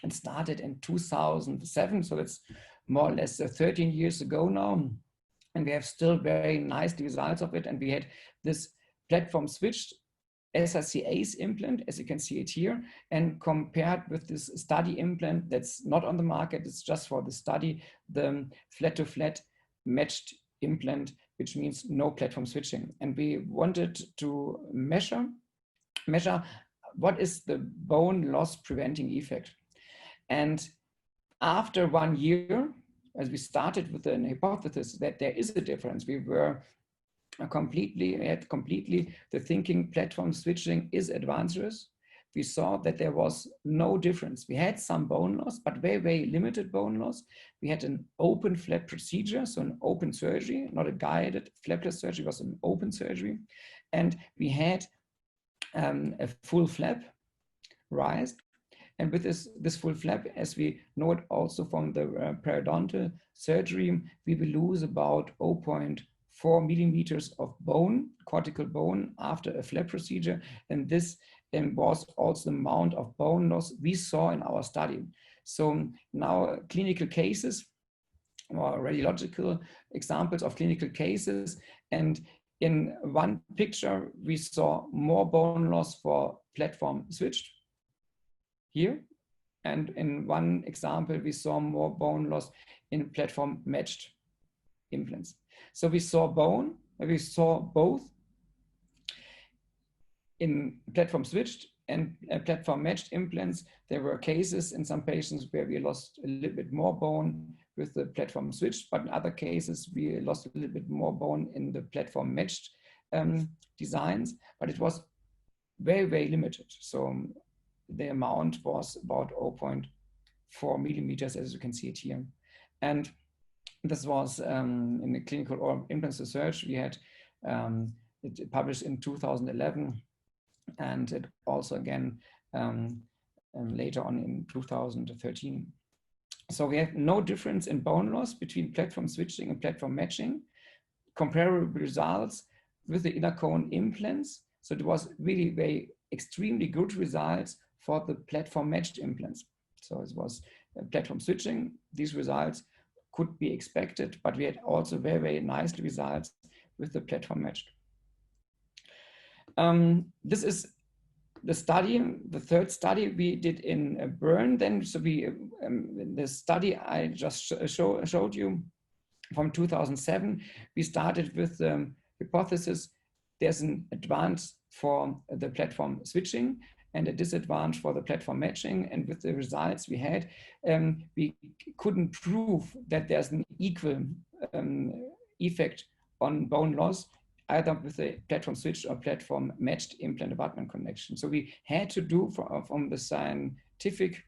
it started in 2007. So it's more or less 13 years ago now. and we have still very nice results of it. And we had this platform switched SRC ACE implant, as you can see it here, and compared with this study implant that's not on the market, it's just for the study, the flat-to-flat matched implant, which means no platform switching. And we wanted to measure what is the bone loss preventing effect. And after 1 year, as we started with an hypothesis that there is a difference, we had completely the thinking platform switching is advantageous. We saw that there was no difference. We had some bone loss, but very, very limited bone loss. We had an open flap procedure, so an open surgery, not a guided flapless surgery, it was an open surgery. And we had a full flap rise. And with this full flap, as we know it also from the periodontal surgery, we will lose about 0.4 millimeters of bone, cortical bone, after a flap procedure. And this was also the amount of bone loss we saw in our study. So now clinical cases or radiological examples of clinical cases. And in one picture, we saw more bone loss for platform switched here. And in one example, we saw more bone loss in platform matched implants. So we saw both in platform switched and platform matched implants. There were cases in some patients where we lost a little bit more bone with the platform switched, but in other cases, we lost a little bit more bone in the platform matched designs, but it was very, very limited. So the amount was about 0.4 millimeters, as you can see it here. And this was in the clinical or implants research. We had it published in 2011, and it also again later on in 2013. So we have no difference in bone loss between platform switching and platform matching. Comparable results with the inner cone implants. So it was really very extremely good results for the platform matched implants. So it was platform switching. These results could be expected, but we had also very, very nice results with the platform matched. This is the study, the third study we did in Bern. Then, so the study I just showed you from 2007, we started with the hypothesis there's an advance for the platform switching and a disadvantage for the platform matching. And with the results we had, we couldn't prove that there's an equal effect on bone loss, either with the platform switched or platform matched implant abutment connection. So we had to do from the scientific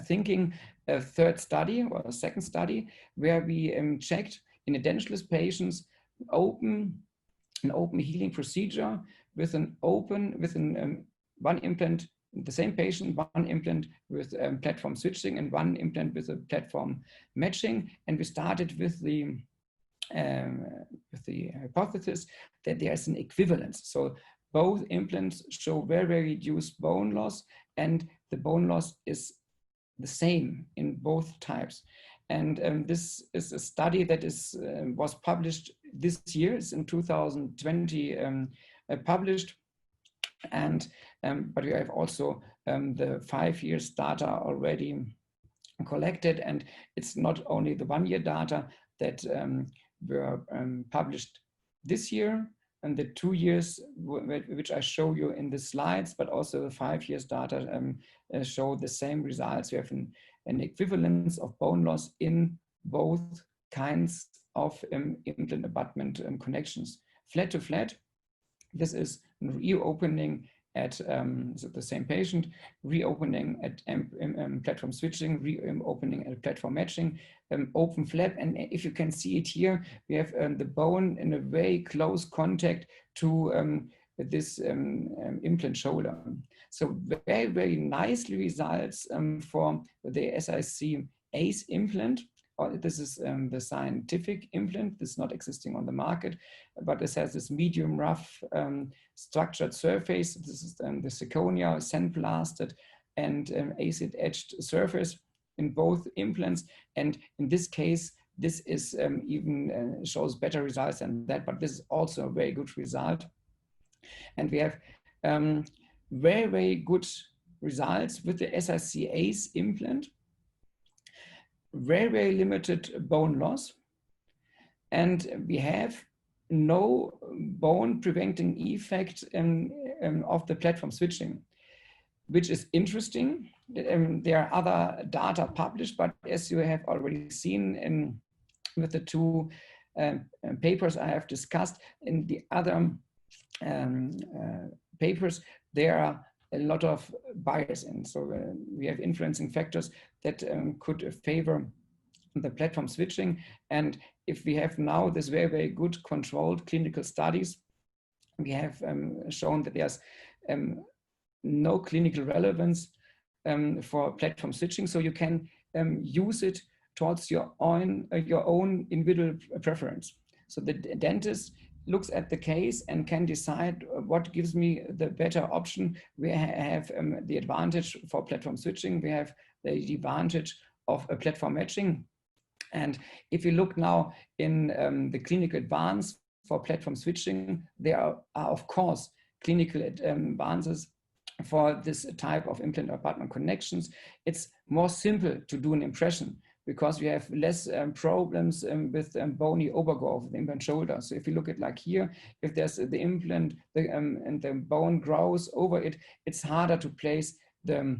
thinking a third study or a second study where we checked in edentulous patients an open healing procedure with one implant, the same patient, one implant with platform switching and one implant with a platform matching. And we started with the hypothesis that there's an equivalence. So both implants show very, very reduced bone loss, and the bone loss is the same in both types. And this is a study that was published this year. It's in 2020 published. And but we have also the 5 years data already collected, and it's not only the 1 year data that were published this year and the 2 years which I show you in the slides, but also the 5 years data show the same results. We have an equivalence of bone loss in both kinds of implant abutment connections. Flat to flat, this is reopening at the same patient, reopening at platform switching, reopening at platform matching, open flap. And if you can see it here, we have the bone in a very close contact to this implant shoulder. So very, very nicely results for the SRC ACE implant. This is the scientific implant. This is not existing on the market, but this has this medium rough structured surface. This is the zirconia sandblasted and acid etched surface in both implants. And in this case, this is even shows better results than that, but this is also a very good result. And we have very, very good results with the SICA's implant, very, very limited bone loss, and we have no bone preventing effect of the platform switching, which is interesting. There are other data published, but as you have already seen with the two papers I have discussed, in the other papers, there are a lot of bias in. So we have influencing factors that could favor the platform switching. And if we have now this very, very good controlled clinical studies, we have shown that there's no clinical relevance for platform switching. So you can use it towards your own individual preference. So the dentist looks at the case and can decide what gives me the better option. We have the advantage for platform switching. We have the advantage of a platform matching. And if you look now in the clinical advance for platform switching, there are of course clinical advances for this type of implant abutment connections. It's more simple to do an impression because we have less problems with bony overgrowth of the implant shoulder. So if you look at like here, if there's the implant and the bone grows over it, it's harder to place the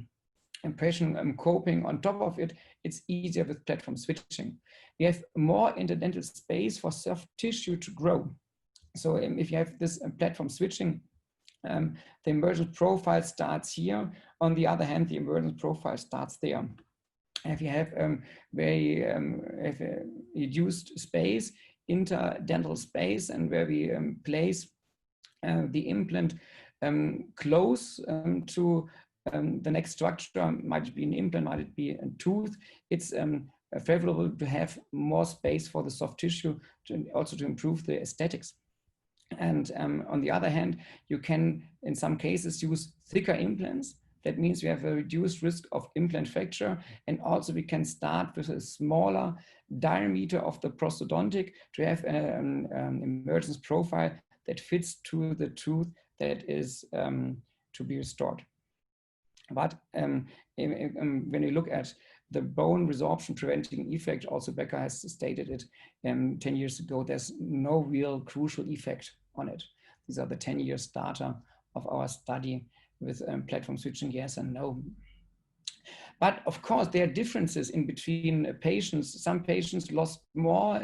impression coping on top of it. It's easier with platform switching. We have more interdental space for soft tissue to grow. So if you have this platform switching, the emergence profile starts here. On the other hand, the emergence profile starts there. If you have very reduced space, interdental space, and where we place the implant close to the next structure, might it be an implant, might it be a tooth, it's favorable to have more space for the soft tissue, also to improve the aesthetics. And on the other hand, you can, in some cases, use thicker implants. That means we have a reduced risk of implant fracture. And also we can start with a smaller diameter of the prosthodontic to have an emergence profile that fits to the tooth that is to be restored. But when you look at the bone resorption preventing effect, also Becker has stated it 10 years ago, there's no real crucial effect on it. These are the 10 years data of our study with platform switching, yes and no. But of course, there are differences in between patients. Some patients lost more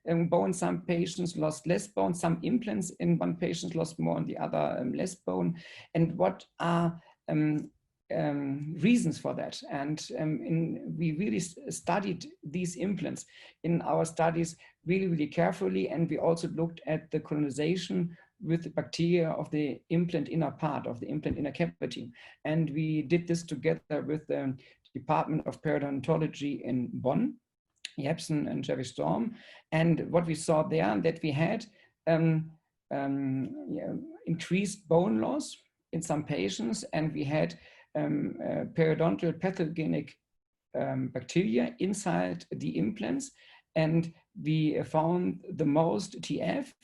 bone, some patients lost less bone, some implants in one patient lost more and the other less bone. And what are reasons for that? And we really studied these implants in our studies really, really carefully. And we also looked at the colonization with the bacteria of the implant inner part, of the implant inner cavity. And we did this together with the Department of Periodontology in Bonn, Jepsen and Jerry Storm. And what we saw there, that we had increased bone loss in some patients, and we had periodontal pathogenic bacteria inside the implants, and we found the most TF,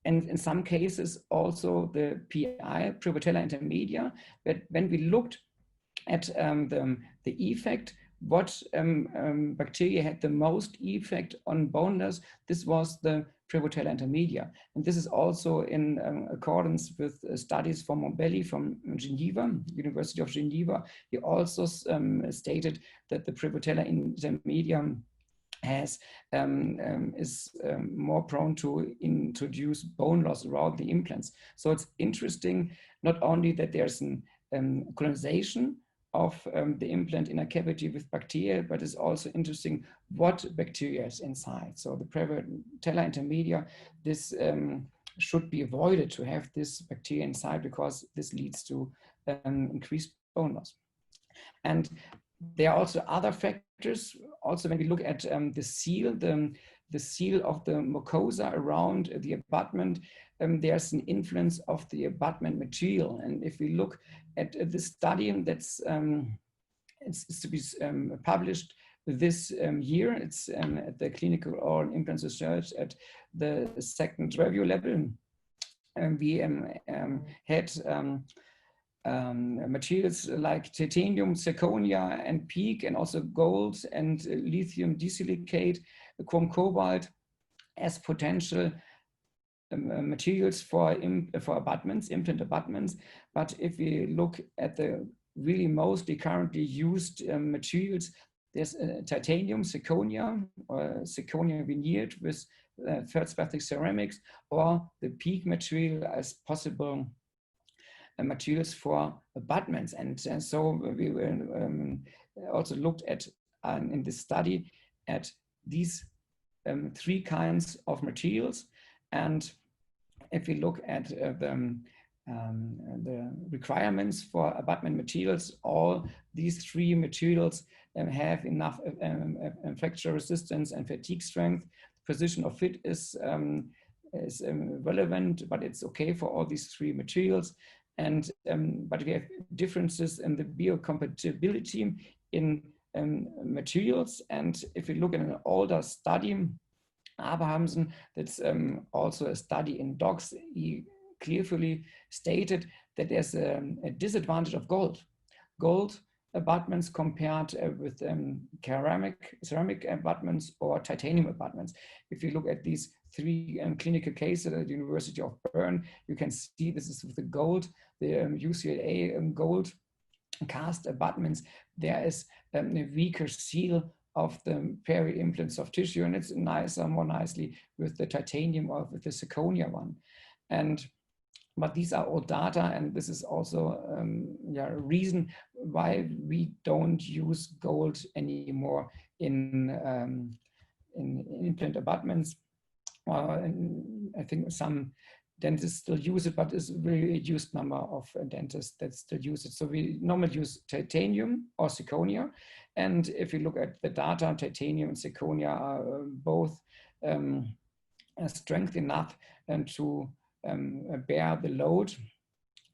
and in some cases also the PI, Prevotella intermedia. But when we looked at the effect, what bacteria had the most effect on bone loss, this was the Prevotella intermedia. And this is also in accordance with studies from Mombelli from Geneva, University of Geneva. He also stated that the Prevotella intermedia is more prone to introduce bone loss around the implants. So it's interesting not only that there's an colonization of the implant inner cavity with bacteria, but it's also interesting what bacteria is inside. So the Prevotella intermedia, this should be avoided to have this bacteria inside, because this leads to increased bone loss. And there are also other factors. Also, when we look at the seal, the seal of the mucosa around the abutment, there's an influence of the abutment material. And if we look at this study that's it's to be published this year. It's at the clinical oral implant research at the second review level. We had materials like titanium, zirconia, and PEEK, and also gold and lithium disilicate, chrome cobalt as potential materials for abutments, implant abutments. But if we look at the really mostly currently used materials, there's titanium, zirconia, or zirconia veneered with feldspathic ceramics, or the PEEK material as possible materials for abutments. And so we also looked at, in this study, at these three kinds of materials. And if we look at the requirements for abutment materials, all these three materials have enough fracture resistance and fatigue strength. Position of fit is relevant, but it's okay for all these three materials. And but we have differences in the biocompatibility in materials. And if we look at an older study, Abrahamsen, that's also a study in dogs, he clearly stated that there's a disadvantage of gold. Gold abutments compared with ceramic abutments or titanium abutments. If you look at these three clinical cases at the University of Bern, you can see this is with the gold, the UCLA gold cast abutments. There is a weaker seal of the peri-implant soft tissue, and it's nicer, more nicely with the titanium or with the zirconia one. But these are all data, and this is also a reason why we don't use gold anymore in implant abutments. I think some dentists still use it, but it's a very reduced number of dentists that still use it. So we normally use titanium or zirconia. And if you look at the data, titanium and zirconia are both strength enough to bear the load.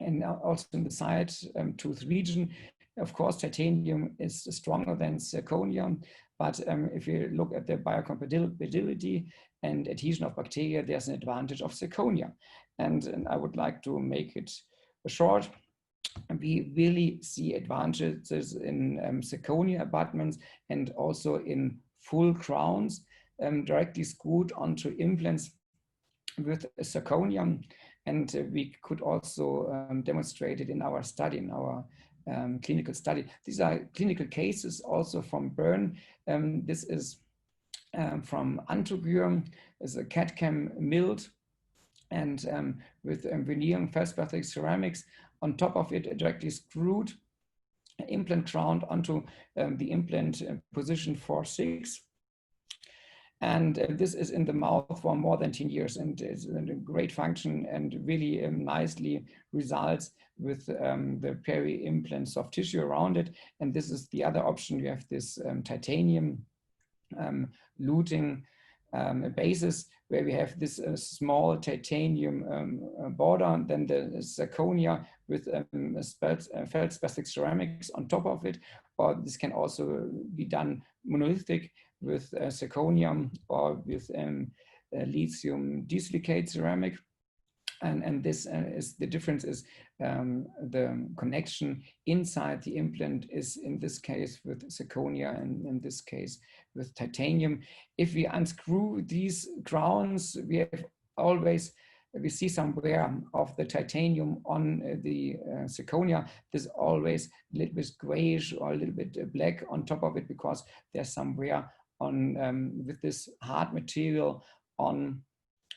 And also in the side tooth region, of course, titanium is stronger than zirconia. But if you look at the biocompatibility and adhesion of bacteria, there's an advantage of zirconia. And I would like to make it short. We really see advantages in zirconia abutments and also in full crowns directly screwed onto implants with zirconia. And we could also demonstrate it in our study, in our clinical study. These are clinical cases also from Bern. This is from Antogür, is a CAD/CAM milled and with veneering feldspathic ceramics. On top of it, directly screwed implant crown onto the implant position 4-6. And this is in the mouth for more than 10 years and is a great function and really nicely results with the peri-implant soft tissue around it. And this is the other option. We have this titanium luting basis where we have this small titanium border, and then the zirconia with feldspathic ceramics on top of it. Or this can also be done monolithic with zirconium or with lithium disilicate ceramic. And this is the difference is the connection inside the implant is in this case with zirconia and in this case with titanium. If we unscrew these crowns, we see some wear of the titanium on the zirconia. There's always a little bit grayish or a little bit black on top of it because there's some wear on with this hard material on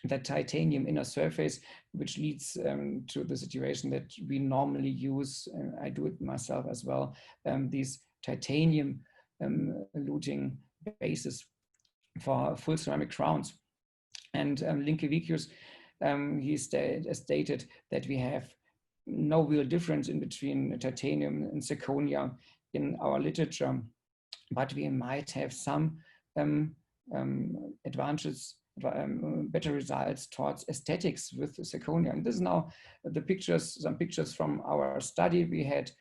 the titanium inner surface, which leads to the situation that we normally use, I do it myself as well, these titanium luting bases for full ceramic crowns. And Linkevicius, he stated that we have no real difference in between titanium and zirconia in our literature, but we might have some advantages, better results towards aesthetics with zirconia. And this is now the pictures, some pictures from our study. We had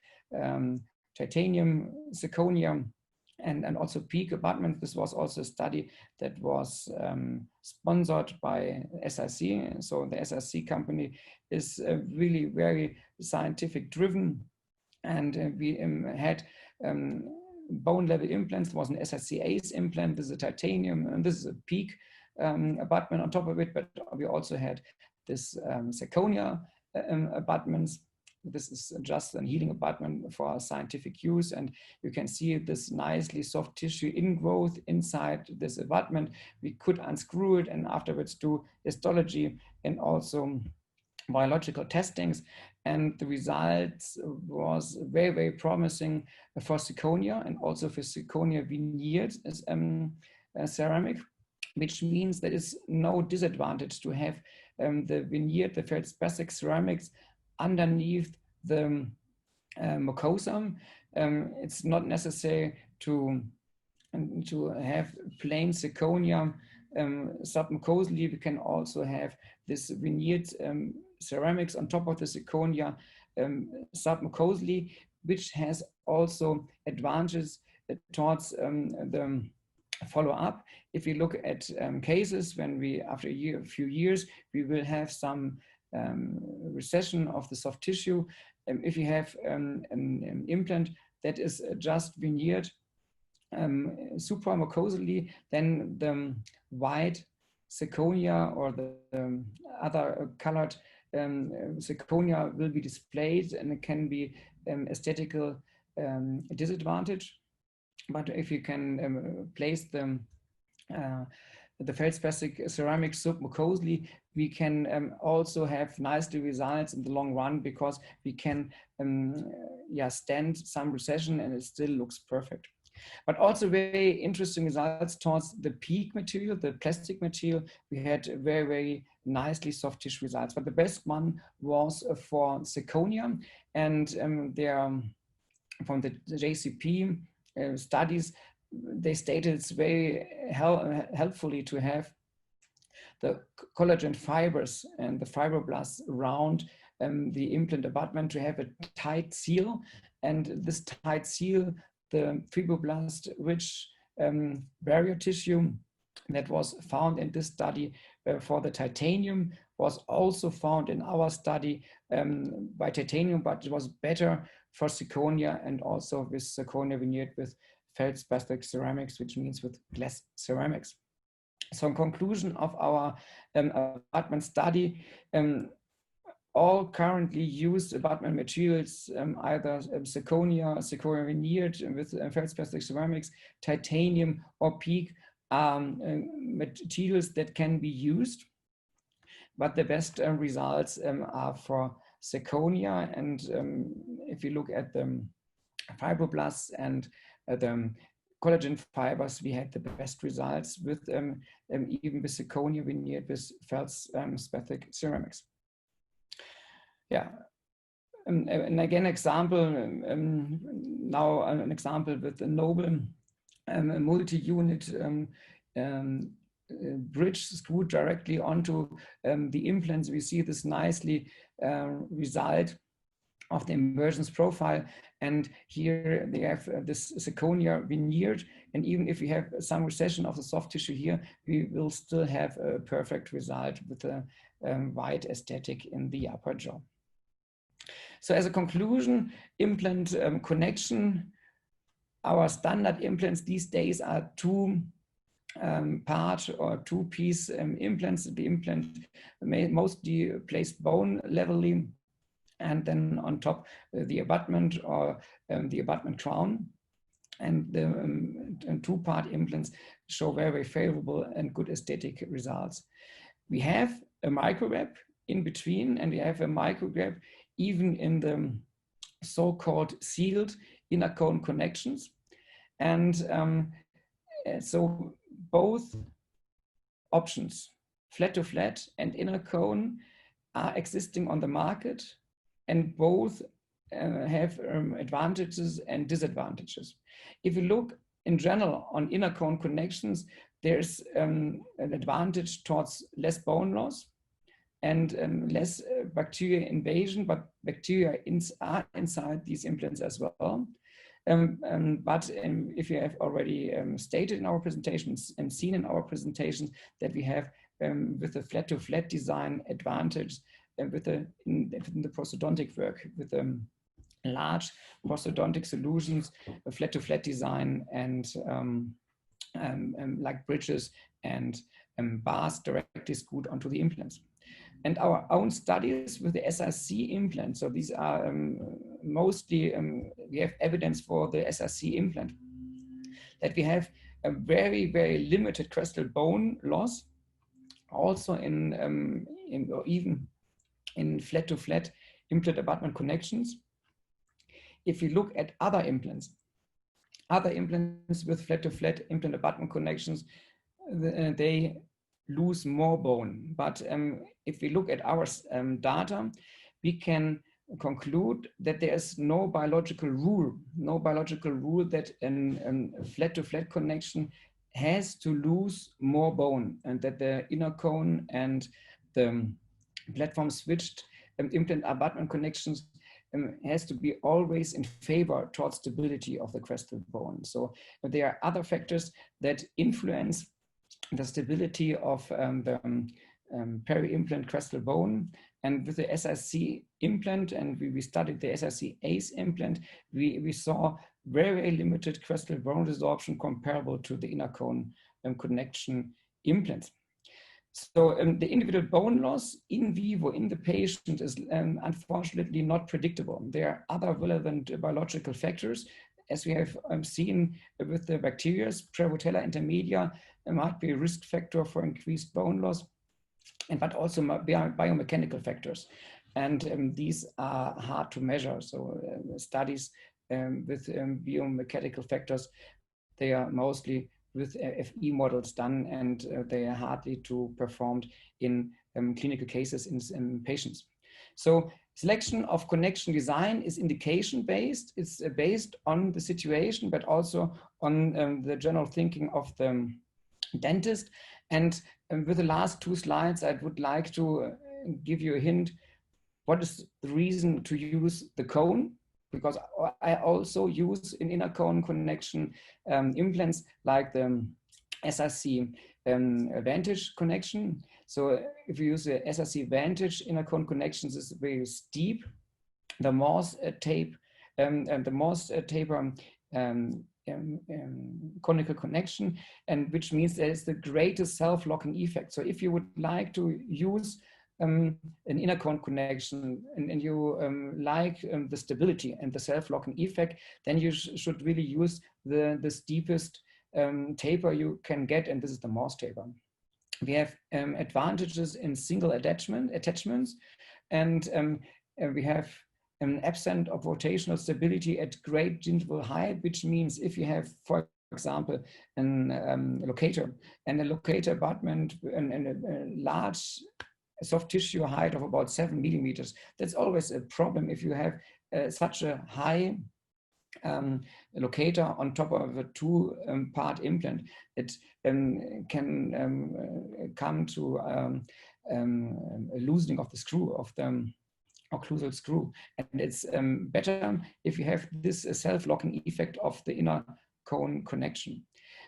titanium, zirconia and also peak abutment. This was also a study that was sponsored by SRC. So the SRC company is really very scientific driven, and we had bone level implants. There was an SRC ACE implant. This is a titanium, and this is a peak abutment on top of it, but we also had this zirconia abutments. This is just a healing abutment for scientific use, and you can see this nicely soft tissue ingrowth inside this abutment. We could unscrew it and afterwards do histology and also biological testings, and the results was very, very promising for zirconia and also for zirconia veneered ceramic, which means there is no disadvantage to have the veneered, the feldspathic ceramics underneath the mucosa. It's not necessary to have plain zirconia submucosally. We can also have this veneered ceramics on top of the zirconia submucosally, which has also advantages towards the follow-up. If you look at cases when we, after a few years, we will have some recession of the soft tissue. If you have an implant that is just veneered supramucosally, then the white zirconia or the other colored zirconia will be displayed, and it can be aesthetical disadvantage. But if you can place the feldspathic ceramic submucosally, we can also have nicely results in the long run, because we can stand some recession and it still looks perfect. But also very interesting results towards the peak material, the plastic material. We had very, very nicely soft tissue results, but the best one was for zirconia, and from the JCP studies, they stated it's very helpfully to have the collagen fibers and the fibroblasts around the implant abutment to have a tight seal, and this tight seal, the fibroblast-rich barrier tissue that was found in this study for the titanium was also found in our study by titanium, but it was better for zirconia and also with zirconia veneered with feldspathic ceramics, which means with glass ceramics. So in conclusion of our abutment study, all currently used abutment materials, either zirconia veneered with feldspathic ceramics, titanium, or PEEK, are materials that can be used, but the best results are for zirconia. And if you look at the fibroblasts and the collagen fibers, we had the best results with even with zirconia veneered with feldspathic ceramics. Yeah, and again, example, now an example with a noble multi-unit bridge screwed directly onto the implants. We see this nicely result of the inversions profile, and here they have this zirconia veneered, and even if we have some recession of the soft tissue here, we will still have a perfect result with a white aesthetic in the upper jaw. So as a conclusion, implant connection, our standard implants these days are two-part or two-piece implants. The implant mostly placed bone levelly, and then on top the abutment or the abutment crown. And the two-part implants show very, very favorable and good aesthetic results. We have a microwrap in between, and we have a microwrap even in the so-called sealed inner cone connections. And so both options, flat to flat and inner cone, are existing on the market, and both have advantages and disadvantages. If you look in general on inner cone connections, there's an advantage towards less bone loss and less bacteria invasion, but bacteria are inside these implants as well. But if you have already stated in our presentations and seen in our presentations that we have with the flat-to-flat design advantage in the prosthodontic work with large prosthodontic solutions, flat-to-flat design, and like bridges and bars directly screwed onto the implants. And our own studies with the SRC implant, so these are mostly, we have evidence for the SRC implant, that we have a very, very limited crestal bone loss, also or even in flat-to-flat implant abutment connections. If you look at other implants with flat-to-flat implant abutment connections, they lose more bone. But if we look at our data, we can conclude that there is no biological rule that a flat-to-flat connection has to lose more bone, and that the inner cone and the platform switched implant abutment connections has to be always in favor towards stability of the crestal bone. So there are other factors that influence the stability of the peri-implant crestal bone. And with the SRC implant, and we studied the SRC ACE implant, we saw very limited crestal bone resorption comparable to the inner cone connection implants. So the individual bone loss in vivo in the patient is unfortunately not predictable. There are other relevant biological factors, as we have seen with the bacteria. Prevotella intermedia might be a risk factor for increased bone loss, but also biomechanical factors. And these are hard to measure. So studies with biomechanical factors, they are mostly with FE models done, and they are hardly to performed in clinical cases in patients. So selection of connection design is indication based. It's based on the situation, but also on the general thinking of the dentist. And with the last two slides, I would like to give you a hint. What is the reason to use the cone? Because I also use in inner cone connection implants like the SRC Vantage connection. So if you use the SRC Vantage inner cone connections, is very steep. The Morse tape and the Morse taper conical connection, and which means there is the greatest self-locking effect. So if you would like to use an inner cone connection and you like the stability and the self-locking effect, then you should really use the steepest taper you can get, and this is the Morse taper. We have advantages in single attachments, and we have an absence of rotational stability at great gingival height, which means if you have, for example, a locator and a locator abutment and a large soft tissue height of about 7 millimeters, that's always a problem if you have such a high locator on top of a two-part implant. It can come to a loosening of the screw, of the occlusal screw. And it's better if you have this self-locking effect of the inner cone connection.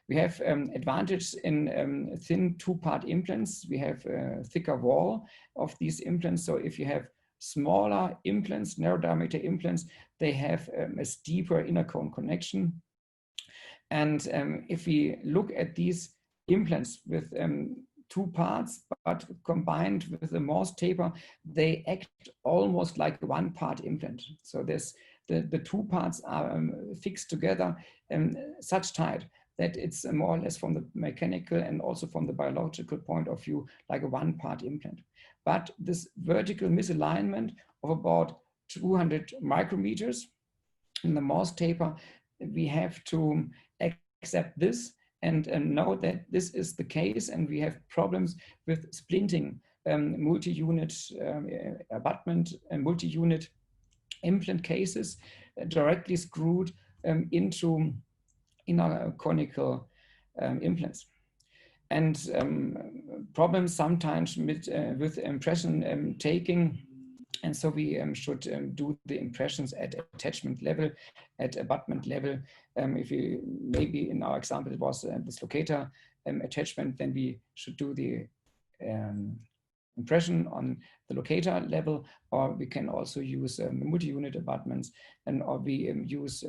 We have advantage in thin two-part implants. We have a thicker wall of these implants. So if you have smaller implants, narrow diameter implants, they have a steeper inner cone connection. And if we look at these implants with two parts, but combined with the Morse taper, they act almost like a one-part implant. So there's the two parts are fixed together such tight that it's more or less from the mechanical and also from the biological point of view, like a one-part implant. But this vertical misalignment of about 200 micrometers in the Morse taper, we have to accept this and know that this is the case, and we have problems with splinting multi-unit abutment and multi-unit implant cases directly screwed into inner conical implants. And problems sometimes with impression taking And so we should do the impressions at attachment level, at abutment level. If we, maybe in our example, it was this locator attachment, then we should do the impression on the locator level, or we can also use multi-unit abutments, and or we use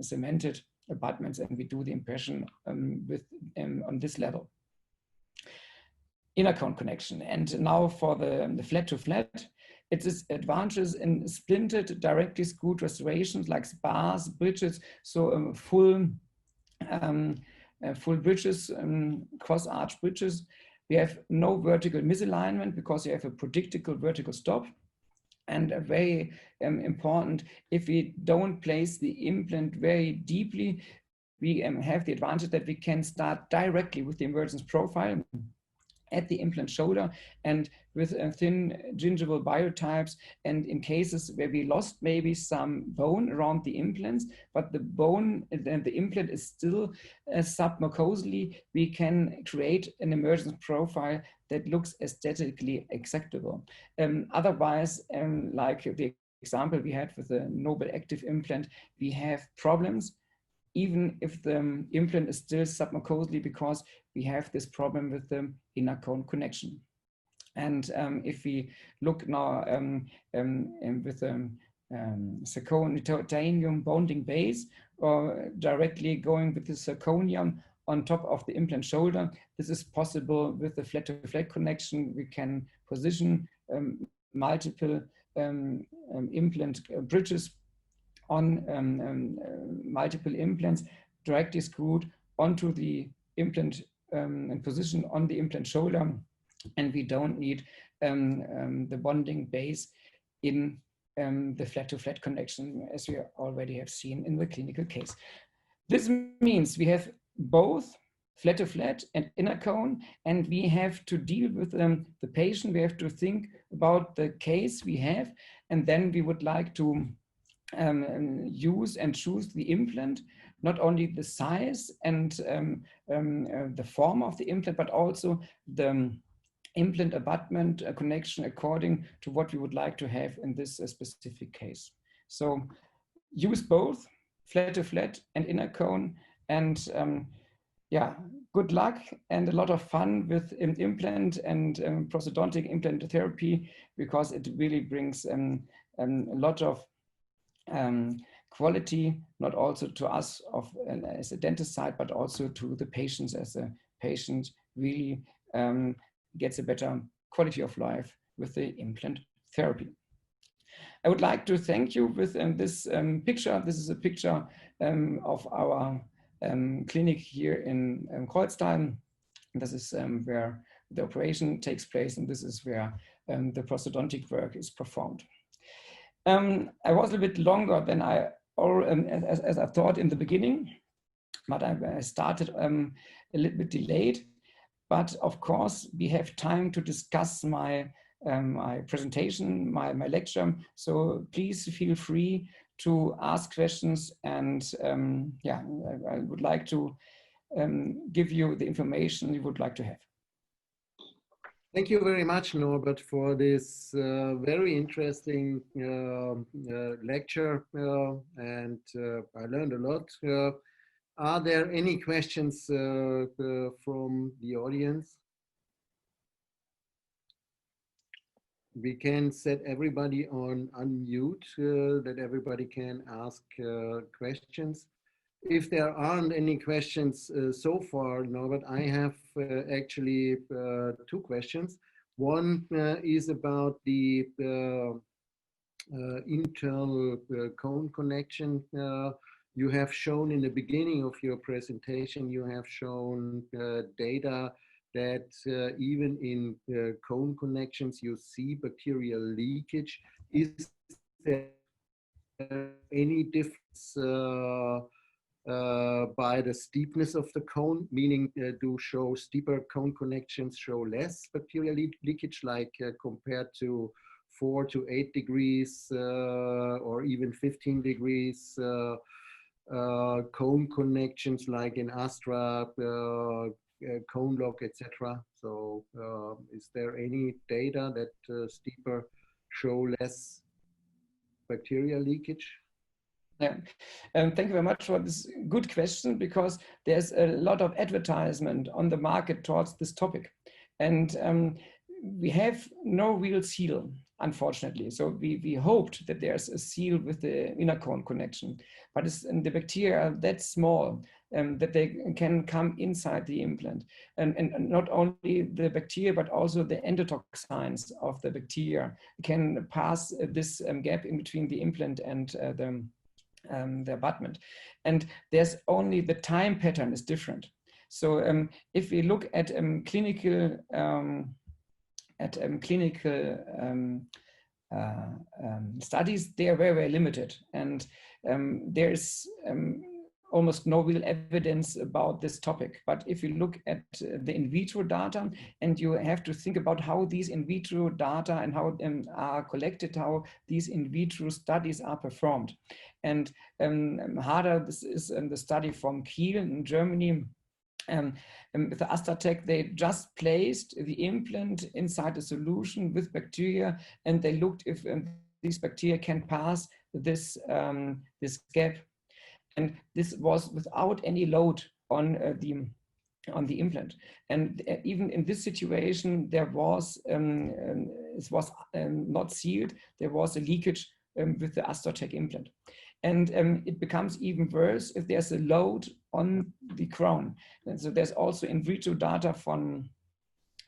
cemented abutments, and we do the impression with on this level. Inner cone connection. And now for the flat to flat, it is advantages in splinted, directly screwed restorations like bars, bridges, so full bridges, cross arch bridges. We have no vertical misalignment because you have a predictable vertical stop. And very important, if we don't place the implant very deeply, we have the advantage that we can start directly with the emergence profile at the implant shoulder and with thin gingival biotypes, and in cases where we lost maybe some bone around the implants, but the bone and the implant is still submucosally, we can create an emergence profile that looks aesthetically acceptable. Otherwise, like the example we had with the Noble Active implant, we have problems even if the implant is still submucosally, because we have this problem with the inner cone connection. And if we look now with zirconium bonding base, or directly going with the zirconium on top of the implant shoulder, this is possible with the flat-to-flat connection. We can position multiple implant bridges on multiple implants directly screwed onto the implant and position on the implant shoulder, and we don't need the bonding base in the flat-to-flat connection, as we already have seen in the clinical case. This means we have both flat-to-flat and inner cone, and we have to deal with the patient. We have to think about the case we have, and then we would like to use and choose the implant, not only the size and the form of the implant, but also the implant abutment connection according to what we would like to have in this specific case. So use both flat-to-flat and inner cone, and yeah, good luck and a lot of fun with implant and prosthodontic implant therapy, because it really brings a lot of quality, not also to us as a dentist side, but also to the patients, as a patient really gets a better quality of life with the implant therapy. I would like to thank you with this picture. This is a picture of our clinic here in Kreuzstein. This is where the operation takes place, and this is where the prosthodontic work is performed. I was a bit longer than as I thought in the beginning, but I started a little bit delayed. But of course, we have time to discuss my presentation, my lecture. So please feel free to ask questions, and yeah, I would like to give you the information you would like to have. Thank you very much, Norbert, for this very interesting lecture, and I learned a lot. Are there any questions from the audience? We can set everybody on unmute, that everybody can ask questions. If there aren't any questions so far, Norbert, I have actually two questions. One is about the internal cone connection. You have shown in the beginning of your presentation, you have shown data that even in cone connections, you see bacterial leakage. Is there any difference by the steepness of the cone, meaning do show steeper cone connections show less bacterial leakage, like compared to 4 to 8 degrees or even 15 degrees cone connections, like in Astra, cone lock, etc. So is there any data that steeper show less bacterial leakage? Yeah, thank you very much for this good question, because there's a lot of advertisement on the market towards this topic. And we have no real seal, unfortunately. So we hoped that there's a seal with the inner cone connection, but the bacteria are that small that they can come inside the implant. And not only the bacteria, but also the endotoxins of the bacteria can pass this gap in between the implant and the abutment. And there's only the time pattern is different. So if we look at clinical studies, they are very, very limited. And there's almost no real evidence about this topic. But if you look at the in vitro data, and you have to think about how these in vitro data and how are collected, how these in vitro studies are performed. And harder, this is the study from Kiel in Germany. With the Astatec, they just placed the implant inside a solution with bacteria, and they looked if these bacteria can pass this, this gap. And this was without any load on the implant. And even in this situation, there was, it was not sealed, there was a leakage with the Astatec implant. And it becomes even worse if there's a load on the crown. And so there's also in vitro data from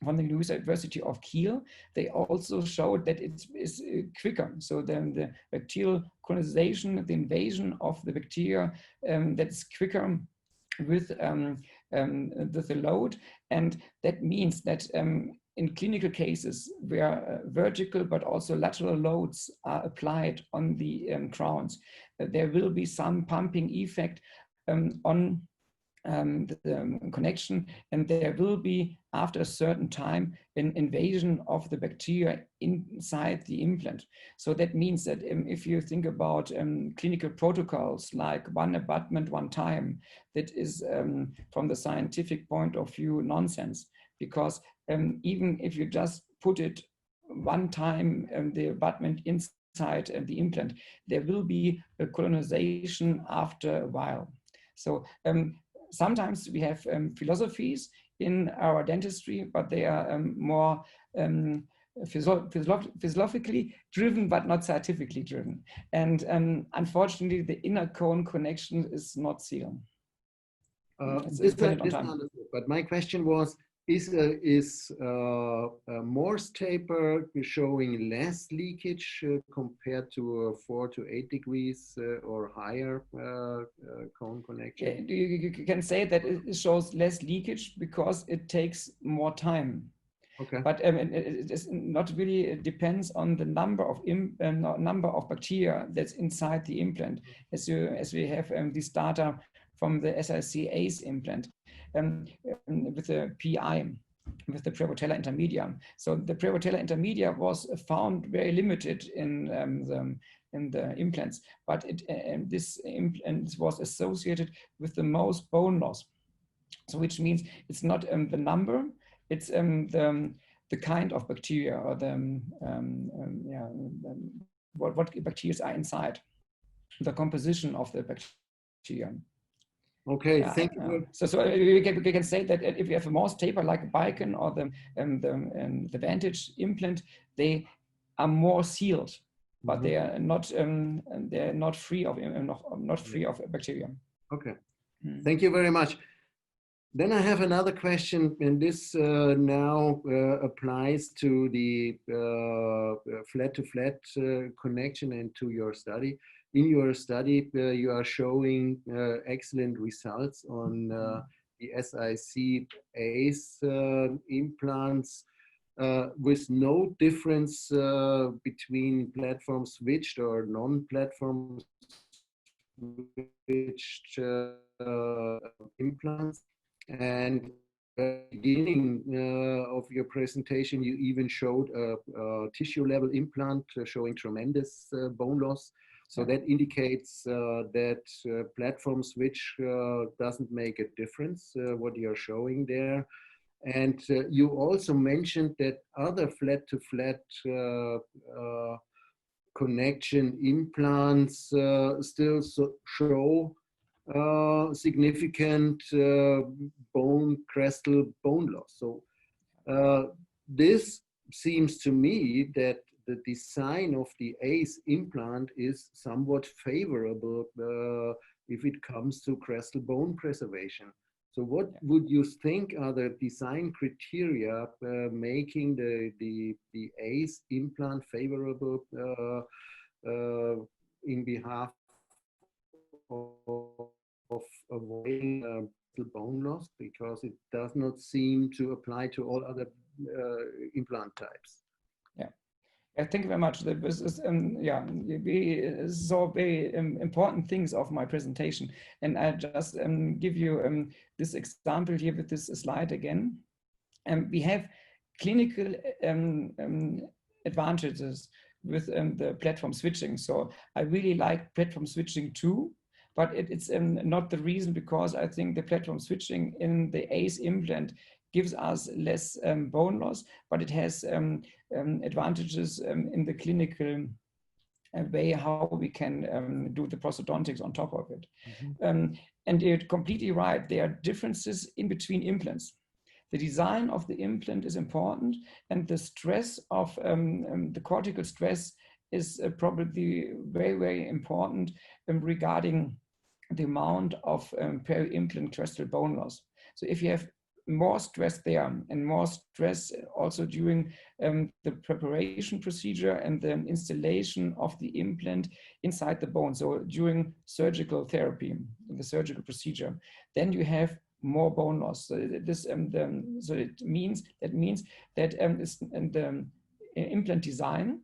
the University of Kiel. They also showed that it is quicker. So then the bacterial colonization, the invasion of the bacteria, that's quicker with the load. And that means that in clinical cases where vertical but also lateral loads are applied on the crowns, there will be some pumping effect on the connection, and there will be, after a certain time, an invasion of the bacteria inside the implant. So that means that if you think about clinical protocols like one abutment, one time, that is from the scientific point of view nonsense, because even if you just put it one time, the abutment inside the implant, there will be a colonization after a while. So sometimes we have philosophies in our dentistry, but they are more philosophically driven, but not scientifically driven. And unfortunately, the inner cone connection is not sealed. But my question was, is Morse taper showing less leakage compared to 4 to 8 degrees or higher cone connection? You can say that it shows less leakage because it takes more time. Okay. But it is not really, it depends on the number of bacteria that's inside the implant. As we have this data from the SIC ACE implant with the PI, with the Prevotella intermedia. So the Prevotella intermedia was found very limited in the implants, but this implant was associated with the most bone loss. So which means it's not the number, it's the kind of bacteria, or what bacteria are inside, the composition of the bacteria. Okay, thank you. So we can say that if you have a Morse taper like Bicon or the Vantage implant, they are more sealed, but they are not free of bacteria. Okay, thank you very much. Then I have another question, and this now applies to the flat-to-flat connection and to your study. In your study, you are showing excellent results on the SIC ACE implants with no difference between platform switched or non-platform switched implants. And at the beginning of your presentation, you even showed a tissue-level implant showing tremendous bone loss. So that indicates that platform switch doesn't make a difference, what you're showing there. And you also mentioned that other flat-to-flat connection implants still show significant crestal bone loss. So this seems to me that the design of the ACE implant is somewhat favorable if it comes to crestal bone preservation. So what would you think are the design criteria making the ACE implant favorable in behalf of avoiding bone loss, because it does not seem to apply to all other implant types? Yeah, thank you very much. This is, we saw very important things of my presentation. And I just give you this example here with this slide again. We have clinical advantages with the platform switching. So I really like platform switching too, but it's not the reason, because I think the platform switching in the ACE implant gives us less bone loss, but it has advantages in the clinical way how we can do the prosthodontics on top of it. Mm-hmm. And you're completely right, there are differences in between implants. The design of the implant is important, and the stress of the cortical stress is probably very, very important regarding the amount of peri-implant crestal bone loss. So if you have more stress there and more stress also during the preparation procedure and the installation of the implant inside the bone, so during surgical therapy, the surgical procedure, then you have more bone loss. So this so it means that the implant design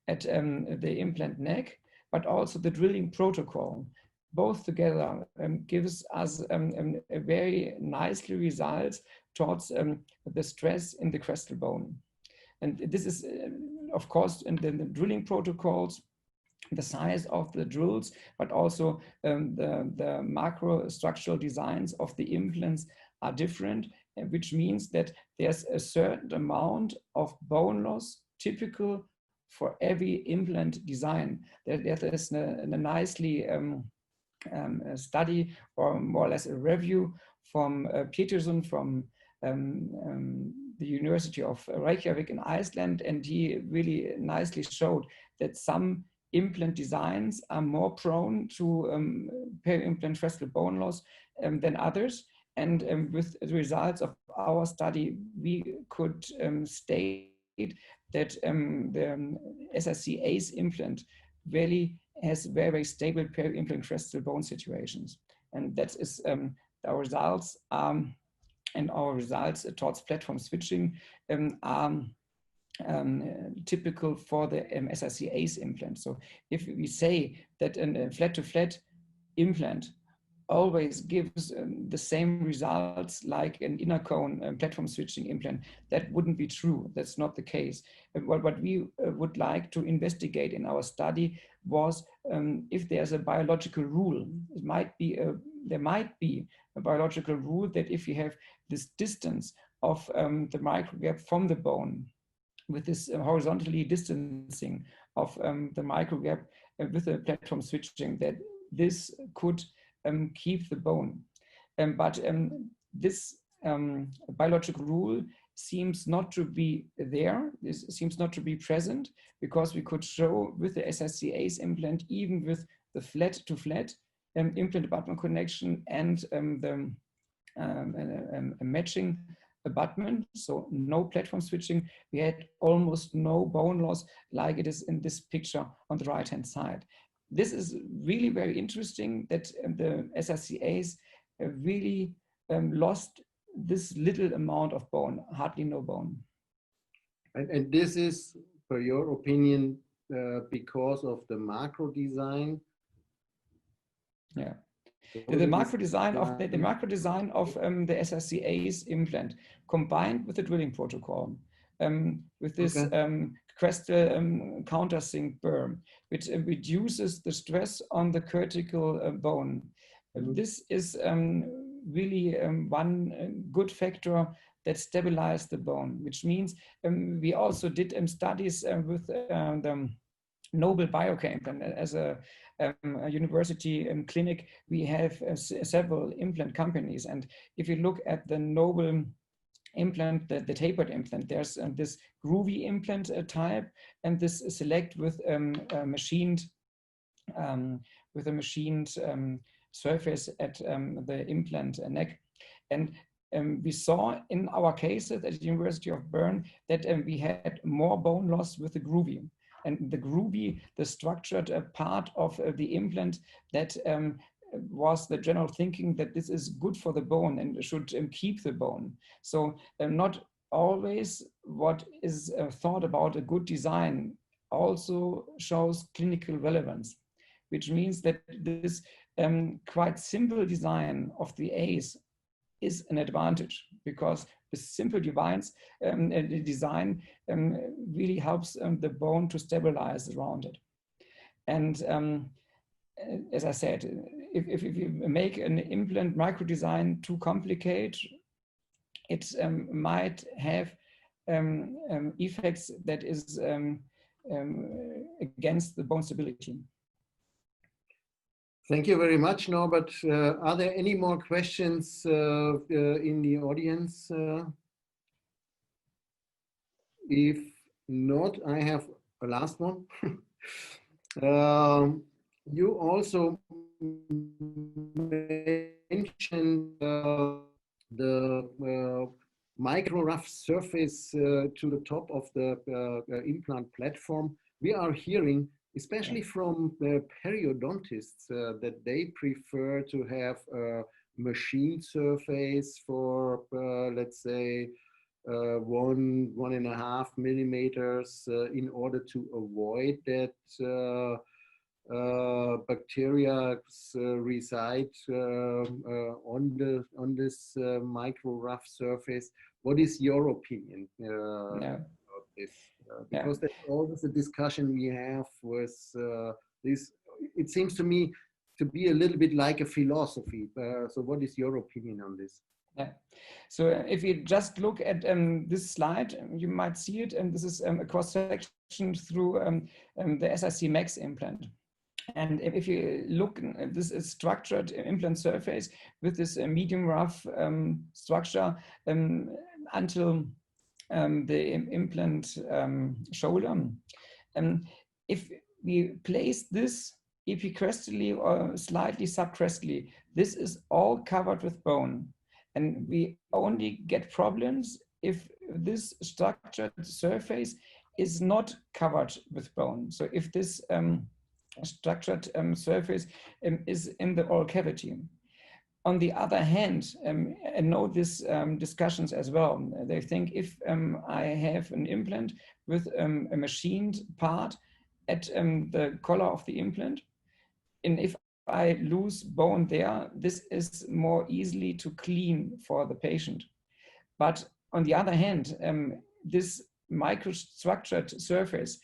at the implant neck, but also the drilling protocol, both together gives us a very nicely results towards the stress in the crestal bone. And this is, of course, in the drilling protocols, the size of the drills, but also the macro structural designs of the implants are different, which means that there's a certain amount of bone loss typical for every implant design. There's a nicely a study, or more or less a review from Peterson from the University of Reykjavik in Iceland, and he really nicely showed that some implant designs are more prone to peri-implant crestal bone loss than others. And with the results of our study, we could state that the SRC ACE implant really has very, very stable peri-implant crestal bone situations. And that is our results, and our results towards platform switching are typical for the SRC ACE implant. So if we say that a flat-to-flat implant always gives the same results like an inner cone platform switching implant, that wouldn't be true. That's not the case. What we would like to investigate in our study was if there's a biological rule. There might be a biological rule that if you have this distance of the microgap from the bone, with this horizontally distancing of the microgap with the platform switching, that this could keep the bone. But this biological rule seems not to be there. This seems not to be present, because we could show with the SRC ACE implant, even with the flat-to-flat implant abutment connection and the matching abutment, so no platform switching, we had almost no bone loss, like it is in this picture on the right-hand side. This is really very interesting, that the SRC ACE really lost this little amount of bone, hardly no bone. And this is, for your opinion, because of the macro design? Yeah. The macro design of the the SRC ACE implant, combined with the drilling protocol, with this crestal countersink berm, which reduces the stress on the cortical bone. This is really one good factor that stabilized the bone, which means we also did studies with the Nobel Biocare implant. As a university clinic, we have several implant companies. And if you look at the Nobel implant, the tapered implant, there's this groovy implant type and this select with a machined surface at the implant neck. And we saw in our cases at the University of Bern that we had more bone loss with the groovy. And the groovy, the structured part of the implant, that was the general thinking that this is good for the bone and should keep the bone. So not always what is thought about a good design also shows clinical relevance, which means that this quite simple design of the ACE is an advantage, because the simple design really helps the bone to stabilize around it. And as I said, if you make an implant microdesign too complicated, it might have effects that is against the bone stability. Thank you very much, Norbert. Are there any more questions in the audience? If not, I have a last one. You also mentioned the micro rough surface to the top of the implant platform. We are hearing, especially from periodontists, that they prefer to have a machine surface for, let's say, 1.5 millimeters in order to avoid that bacteria reside on this micro rough surface. What is your opinion about this? Because that's always a discussion we have with this. It seems to me to be a little bit like a philosophy. So what is your opinion on this? Yeah. So if you just look at this slide, you might see it, and this is a cross-section through the SIC Max implant. And if you look, this is structured implant surface with this medium rough structure until the implant shoulder. If we place this epicrestally or slightly subcrestally, this is all covered with bone. And we only get problems if this structured surface is not covered with bone. So if this structured surface is in the oral cavity. On the other hand, I know these discussions as well. They think if I have an implant with a machined part at the collar of the implant, and if I lose bone there, this is more easily to clean for the patient. But on the other hand, this microstructured surface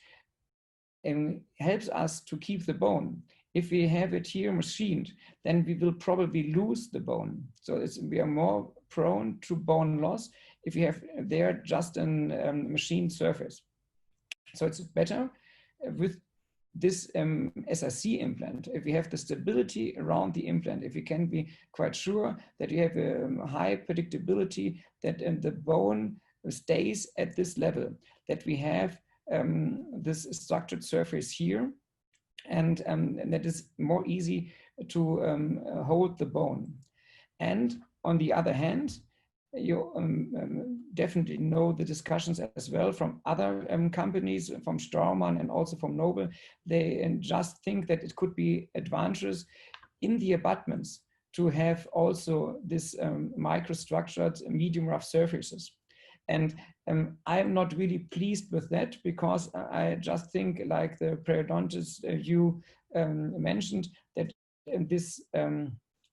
helps us to keep the bone. If we have it here machined, then we will probably lose the bone. So we are more prone to bone loss if you have there just a machined surface. So it's better with this SIC implant, if we have the stability around the implant, if we can be quite sure that you have a high predictability that the bone stays at this level, that we have this structured surface here, and that is more easy to hold the bone. And on the other hand, you definitely know the discussions as well from other companies, from Straumann and also from Nobel. They just think that it could be advantageous in the abutments to have also this microstructured medium rough surfaces. And I'm not really pleased with that, because I just think, like the periodontist you mentioned, that this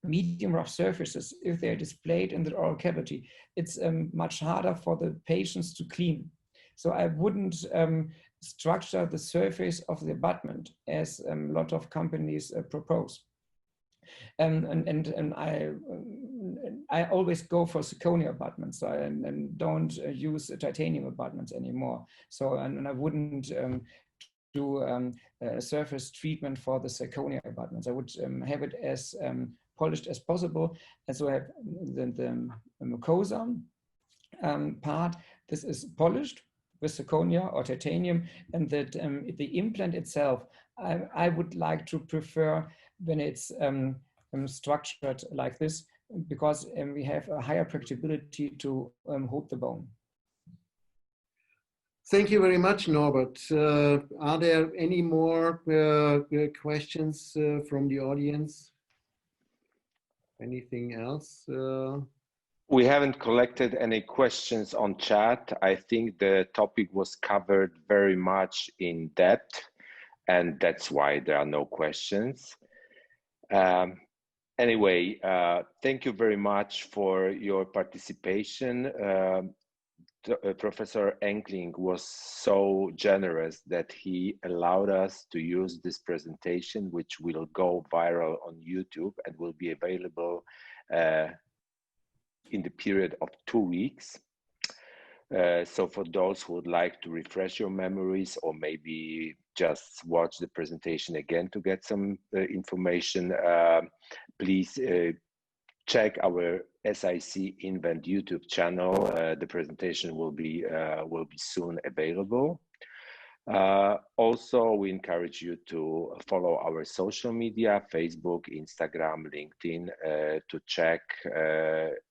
medium rough surfaces, if they're displayed in the oral cavity, it's much harder for the patients to clean. So I wouldn't structure the surface of the abutment as a lot of companies propose. And I always go for zirconia abutments, and don't use titanium abutments anymore. So, and I wouldn't do a surface treatment for the zirconia abutments. I would have it as polished as possible. And so I have the mucosa part. This is polished with zirconia or titanium, and that the implant itself, I would like to prefer when it's structured like this, because we have a higher predictability to hold the bone. Thank you very much, Norbert. Are there any more questions from the audience? Anything else? We haven't collected any questions on chat. I think the topic was covered very much in depth, and that's why there are no questions. Anyway, thank you very much for your participation. Professor Enkling was so generous that he allowed us to use this presentation, which will go viral on YouTube and will be available in the period of 2 weeks. So for those who would like to refresh your memories, or maybe just watch the presentation again to get some information, please check our SIC Invent YouTube channel. The presentation will be soon available. Also, we encourage you to follow our social media, Facebook, Instagram, LinkedIn, to check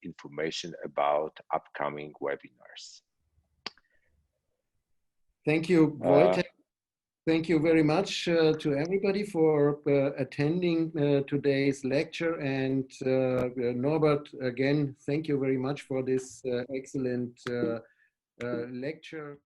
information about upcoming webinars. Thank you, Wojtek. Thank you very much to everybody for attending today's lecture. And Norbert, again, thank you very much for this excellent lecture.